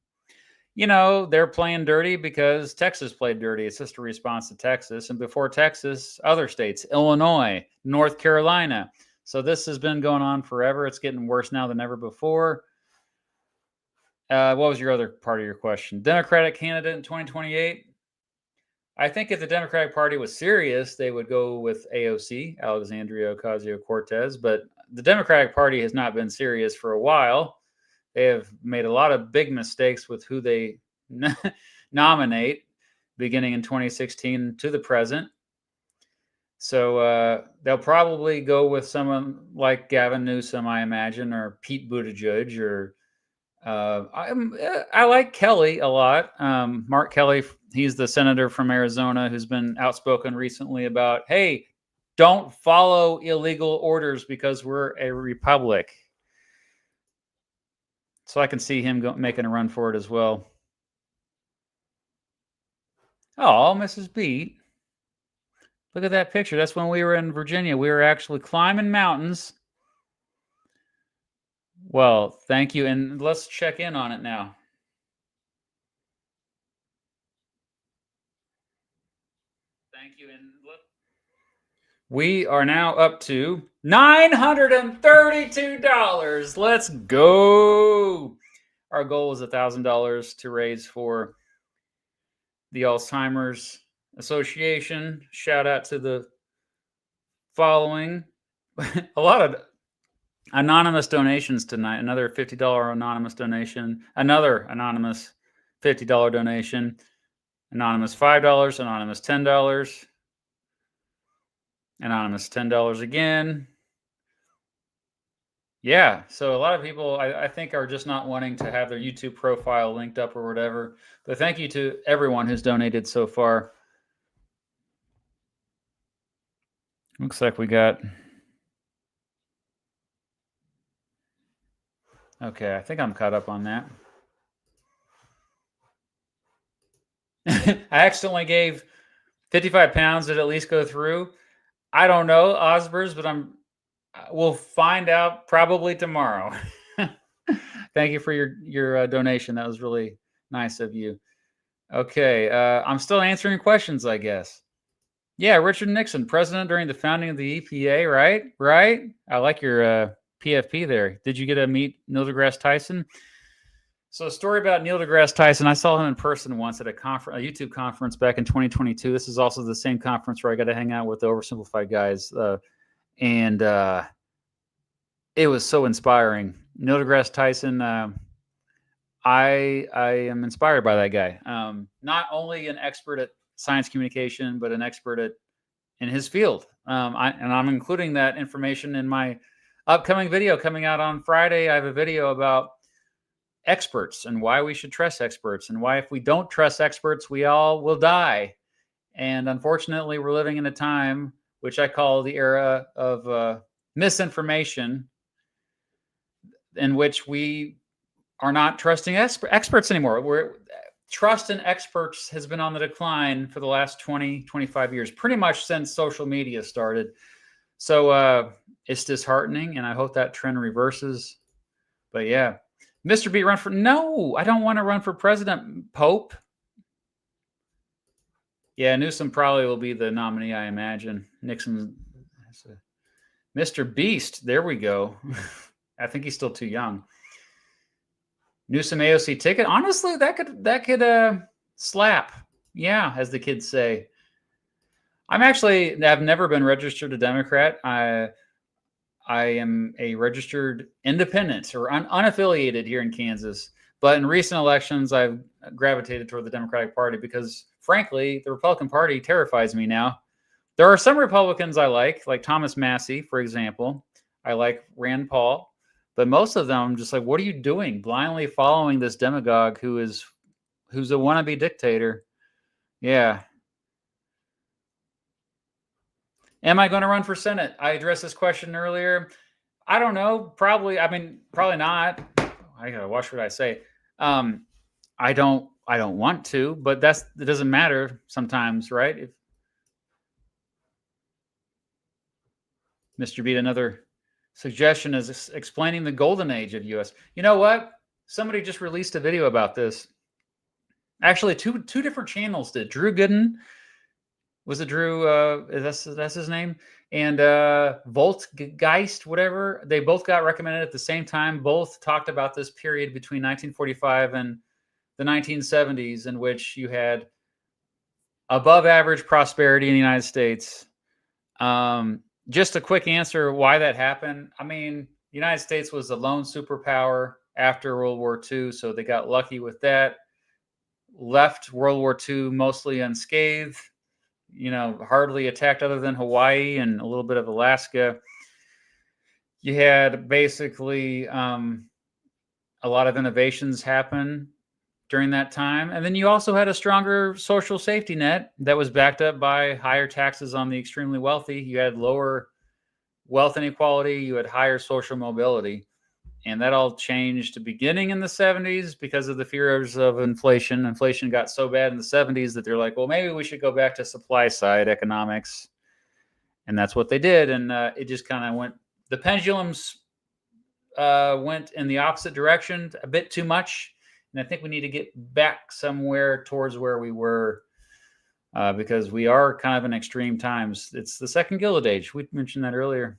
You know, they're playing dirty because Texas played dirty. It's just a response to Texas. And before Texas, other states, Illinois, North Carolina. So this has been going on forever. It's getting worse now than ever before. What was your other part of your question? Democratic candidate in 2028? I think if the Democratic Party was serious, they would go with AOC, Alexandria Ocasio-Cortez. But the Democratic Party has not been serious for a while. They have made a lot of big mistakes with who they nominate, beginning in 2016 to the present. So they'll probably go with someone like Gavin Newsom, I imagine, or Pete Buttigieg, or I like Kelly a lot. Mark Kelly, he's the senator from Arizona who's been outspoken recently about, hey, don't follow illegal orders because we're a republic. So I can see him making a run for it as well. Oh, Mrs. Beat. Look at that picture. That's when we were in Virginia. We were actually climbing mountains. Well, thank you. And let's check in on it now. Thank you. And look, we are now up to $932. Let's go. Our goal is $1,000 to raise for the Alzheimer's Association. Shout out to the following. A lot of anonymous donations tonight. Another $50 anonymous donation. Another anonymous $50 donation. Anonymous $5. Anonymous $10. Anonymous $10 again. Yeah, so a lot of people, I think, are just not wanting to have their YouTube profile linked up or whatever. But thank you to everyone who's donated so far. Looks like we got... Okay, I think I'm caught up on that. I accidentally gave 55 pounds. Did it at least go through? I don't know, Osbers, but we'll find out probably tomorrow. Thank you for your donation. That was really nice of you. Okay, I'm still answering questions, I guess. Yeah, Richard Nixon, president during the founding of the EPA, right? Right. I like your PFP there. Did you get to meet Neil deGrasse Tyson? So, a story about Neil deGrasse Tyson. I saw him in person once at a conference, a YouTube conference back in 2022. This is also the same conference where I got to hang out with the Oversimplified guys, and it was so inspiring. Neil deGrasse Tyson. I am inspired by that guy. Not only an expert at science communication, but an expert in his field. I'm including that information in my upcoming video coming out on Friday. I have a video about experts and why we should trust experts, and why if we don't trust experts, we all will die. And unfortunately, we're living in a time which I call the era of misinformation, in which we are not trusting experts anymore. Trust in experts has been on the decline for the last 20, 25 years, pretty much since social media started. So it's disheartening, and I hope that trend reverses. But yeah, Mr. B, run for... No, I don't want to run for president, Pope. Yeah, Newsom probably will be the nominee, I imagine. Nixon... Mr. Beast, there we go. I think he's still too young. Newsom AOC ticket. Honestly, that could slap. Yeah, as the kids say. I've never been registered a Democrat. I am a registered independent or unaffiliated here in Kansas. But in recent elections, I've gravitated toward the Democratic Party because, frankly, the Republican Party terrifies me now. There are some Republicans I like Thomas Massie, for example. I like Rand Paul. But most of them, I'm just like, what are you doing? Blindly following this demagogue who's a wannabe dictator. Yeah. Am I going to run for Senate? I addressed this question earlier. I don't know. Probably not. I gotta watch what I say. I don't want to, but it doesn't matter sometimes, right? If Mr. Beat, another suggestion is explaining the golden age of U.S. You know what? Somebody just released a video about this. Actually, two different channels did. Drew Gooden, was it Drew? That's his name. And Voltgeist, whatever. They both got recommended at the same time. Both talked about this period between 1945 and the 1970s, in which you had above average prosperity in the United States. Just a quick answer why that happened. I mean, the United States was the lone superpower after World War II, so they got lucky with that. Left World War II mostly unscathed, hardly attacked other than Hawaii and a little bit of Alaska. You had basically a lot of innovations happen during that time. And then you also had a stronger social safety net that was backed up by higher taxes on the extremely wealthy. You had lower wealth inequality. You had higher social mobility. And that all changed beginning in the 70s because of the fears of inflation. Inflation got so bad in the 70s that they're like, well, maybe we should go back to supply side economics. And that's what they did. And it just kind of went, the pendulums went in the opposite direction a bit too much. And I think we need to get back somewhere towards where we were because we are kind of in extreme times. It's the second Gilded Age. We mentioned that earlier.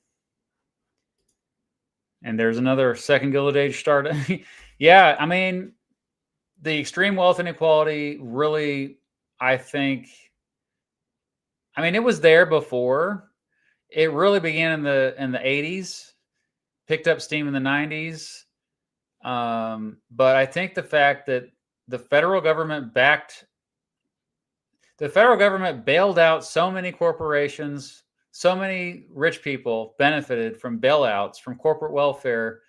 And there's another second Gilded Age start. Yeah, I mean, the extreme wealth inequality really, I think, it was there before. It really began in the 80s, picked up steam in the 90s. But I think the fact that the federal government bailed out so many corporations, so many rich people benefited from bailouts, from corporate welfare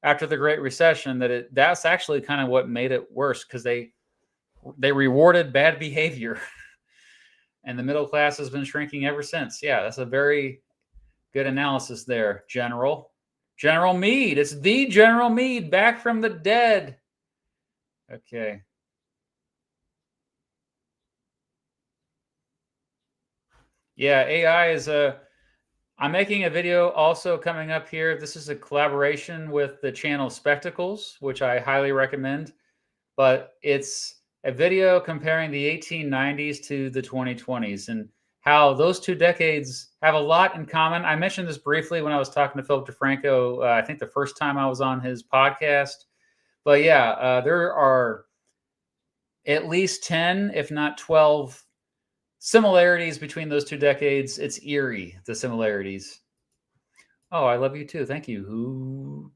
after the Great Recession, that's actually kind of what made it worse, because they rewarded bad behavior. And the middle class has been shrinking ever since. Yeah, that's a very good analysis there, General Meade. It's the General Meade, back from the dead. Okay. Yeah, AI is I'm making a video also coming up here. This is a collaboration with the channel Spectacles, which I highly recommend. But it's a video comparing the 1890s to the 2020s. And how those 2 decades have a lot in common. I mentioned this briefly when I was talking to Philip DeFranco, I think the first time I was on his podcast. But yeah, there are at least 10, if not 12 similarities between those 2 decades. It's eerie, the similarities. Oh, I love you too. Thank you. Who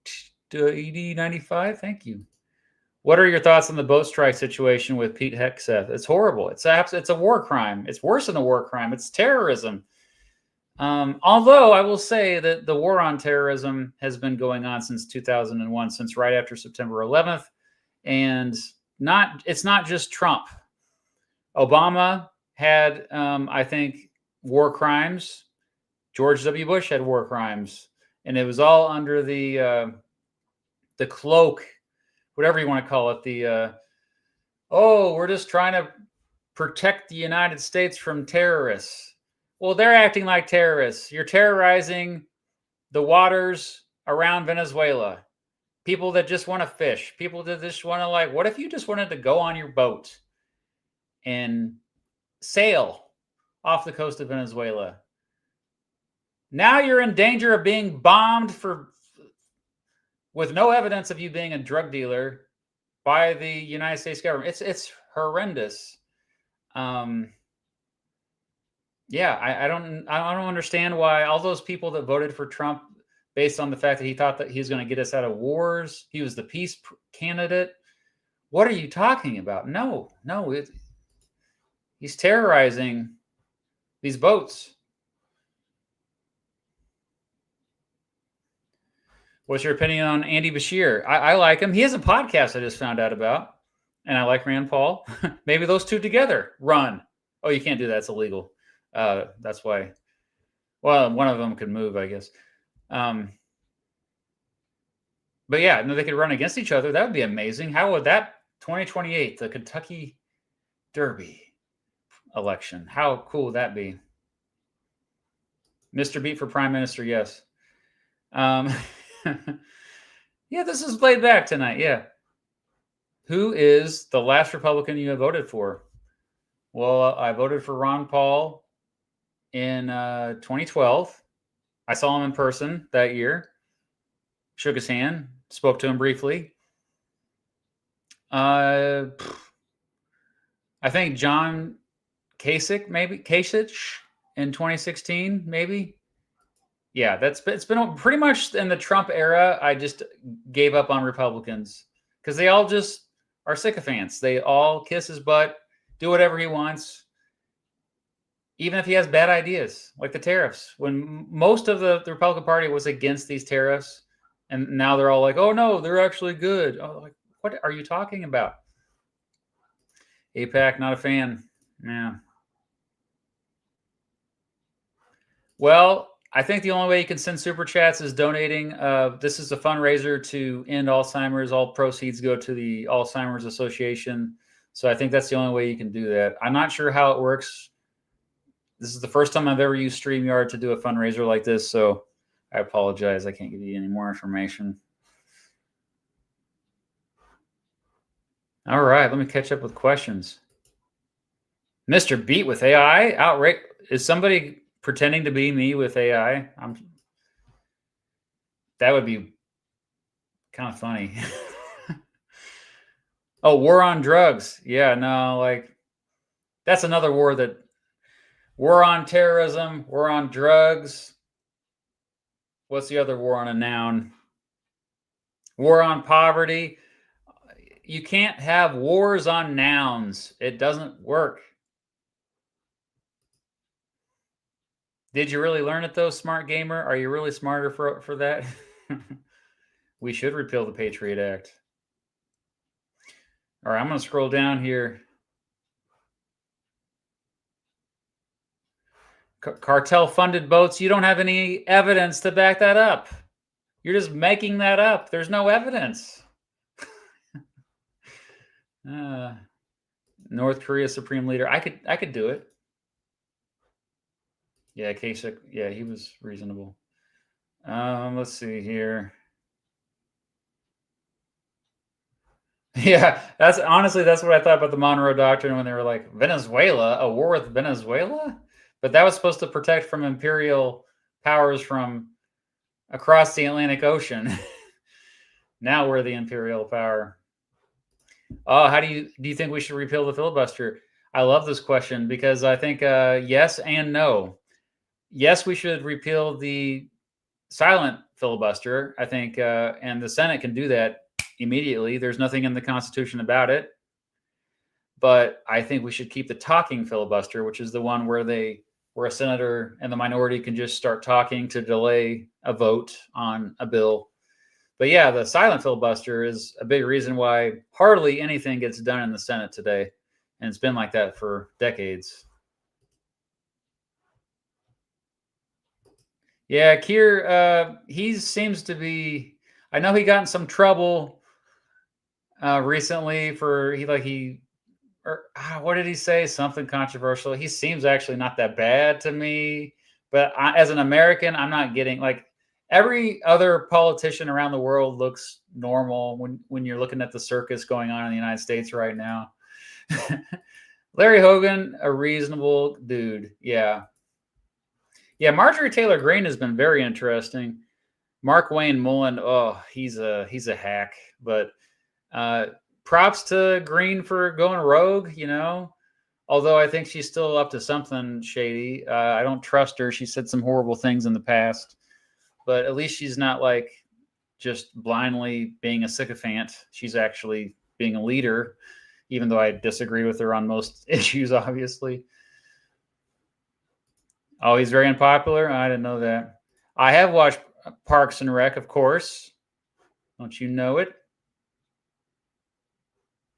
ED95? Thank you. What are your thoughts on the boat strike situation with Pete Hegseth? It's horrible. It's a war crime. It's worse than a war crime. It's terrorism. Although I will say that the war on terrorism has been going on since 2001, since right after September 11th. And it's not just Trump. Obama had, I think, war crimes. George W. Bush had war crimes. And it was all under the cloak, whatever you want to call it, we're just trying to protect the United States from terrorists. Well, they're acting like terrorists. You're terrorizing the waters around Venezuela. People that just want to fish. People that just want to what if you just wanted to go on your boat and sail off the coast of Venezuela? Now you're in danger of being bombed with no evidence of you being a drug dealer by the United States government. It's horrendous. Yeah, I don't understand why all those people that voted for Trump based on the fact that he thought that he was going to get us out of wars, he was the peace candidate. What are you talking about? No, he's terrorizing these boats. What's your opinion on Andy Bashir? I like him. He has a podcast I just found out about, and I like Rand Paul. Maybe those two together run. Oh, you can't do that. It's illegal. That's why. Well, one of them could move, I guess. But yeah, no, they could run against each other. That would be amazing. How would that 2028, the Kentucky Derby election? How cool would that be? Mr. Beat for Prime Minister, yes. Yeah, this is laid back tonight. Yeah. Who is the last Republican you have voted for? Well, I voted for Ron Paul in 2012. I saw him in person that year. Shook his hand, spoke to him briefly. I think John Kasich in 2016, maybe. Yeah, it's been pretty much in the Trump era. I just gave up on Republicans because they all just are sycophants. They all kiss his butt, do whatever he wants, even if he has bad ideas, like the tariffs. When most of the Republican Party was against these tariffs, and now they're all like, "Oh no, they're actually good." Oh, like, what are you talking about? AIPAC, not a fan. Yeah. Well, I think the only way you can send super chats is donating. This is a fundraiser to end Alzheimer's. All proceeds go to the Alzheimer's Association. So I think that's the only way you can do that. I'm not sure how it works. This is the first time I've ever used StreamYard to do a fundraiser like this. So I apologize. I can't give you any more information. All right. Let me catch up with questions. Mr. Beat with AI? Outright. Is somebody pretending to be me with AI? That would be kind of funny. Oh, war on drugs. Yeah, no, that's another war war on terrorism, war on drugs. What's the other war on a noun? War on poverty. You can't have wars on nouns. It doesn't work. Did you really learn it though, smart gamer? Are you really smarter for that? We should repeal the Patriot Act. All right, I'm going to scroll down here. Cartel-funded boats. You don't have any evidence to back that up. You're just making that up. There's no evidence. North Korea Supreme Leader. I could do it. Yeah, Kasich. Yeah, he was reasonable. Let's see here. Yeah, that's what I thought about the Monroe Doctrine when they were like, Venezuela, a war with Venezuela? But that was supposed to protect from imperial powers from across the Atlantic Ocean. Now we're the imperial power. Oh, how do you think we should repeal the filibuster? I love this question because I think yes and no. Yes, we should repeal the silent filibuster. I think, and the Senate can do that immediately. There's nothing in the Constitution about it. But I think we should keep the talking filibuster, which is the one where a senator and the minority can just start talking to delay a vote on a bill. But yeah, the silent filibuster is a big reason why hardly anything gets done in the Senate today. And it's been like that for decades. Yeah, Keir, he seems to be, I know he got in some trouble recently for, what did he say? Something controversial. He seems actually not that bad to me. But as an American, I'm not getting, like, every other politician around the world looks normal when you're looking at the circus going on in the United States right now. Larry Hogan, a reasonable dude. Yeah. Yeah, Marjorie Taylor Greene has been very interesting. Mark Wayne Mullen, oh, he's a hack. But props to Greene for going rogue, although I think she's still up to something shady. I don't trust her. She said some horrible things in the past. But at least she's not like just blindly being a sycophant. She's actually being a leader, even though I disagree with her on most issues, obviously. Oh, he's very unpopular? I didn't know that. I have watched Parks and Rec, of course. Don't you know it?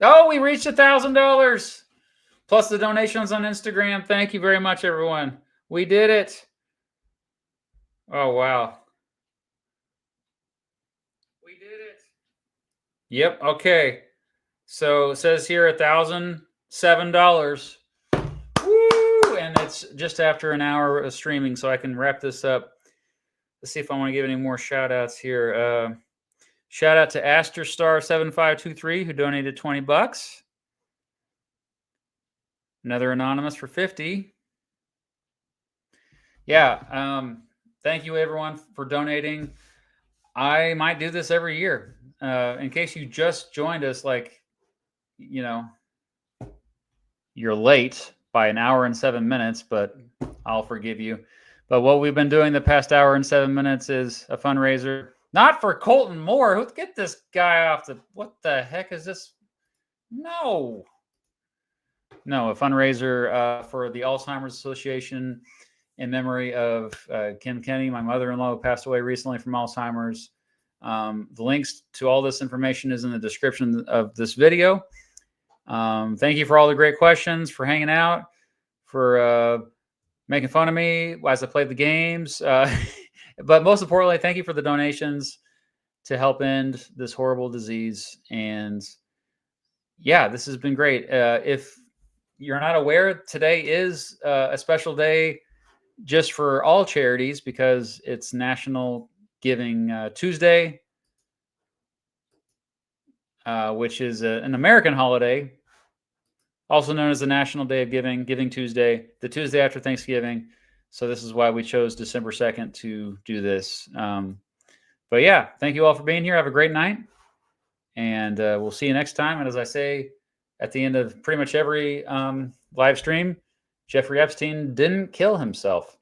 Oh, we reached $1,000 plus the donations on Instagram. Thank you very much, everyone. We did it. Oh, wow. We did it. Yep. Okay. So it says here $1,007. Woo! And it's just after an hour of streaming, so I can wrap this up. Let's see if I want to give any more shout outs here. Shout out to AsterStar7523 who donated $20. Another anonymous for 50. Yeah. Thank you everyone for donating. I might do this every year. In case you just joined us, you're late by an hour and 7 minutes, but I'll forgive you. But what we've been doing the past hour and 7 minutes is a fundraiser. Not for Colton Moore. Get this guy off the... What the heck is this? No, a fundraiser for the Alzheimer's Association in memory of Kim Kenney, my mother-in-law, who passed away recently from Alzheimer's. The links to all this information is in the description of this video. Thank you for all the great questions, for hanging out, for making fun of me as I played the games. But most importantly, thank you for the donations to help end this horrible disease. And yeah, this has been great. If you're not aware, today is a special day just for all charities because it's National Giving Tuesday, which is an American holiday, also known as the National Day of Giving, Giving Tuesday, the Tuesday after Thanksgiving. So this is why we chose December 2nd to do this. But yeah, thank you all for being here. Have a great night. And we'll see you next time. And as I say at the end of pretty much every live stream, Jeffrey Epstein didn't kill himself.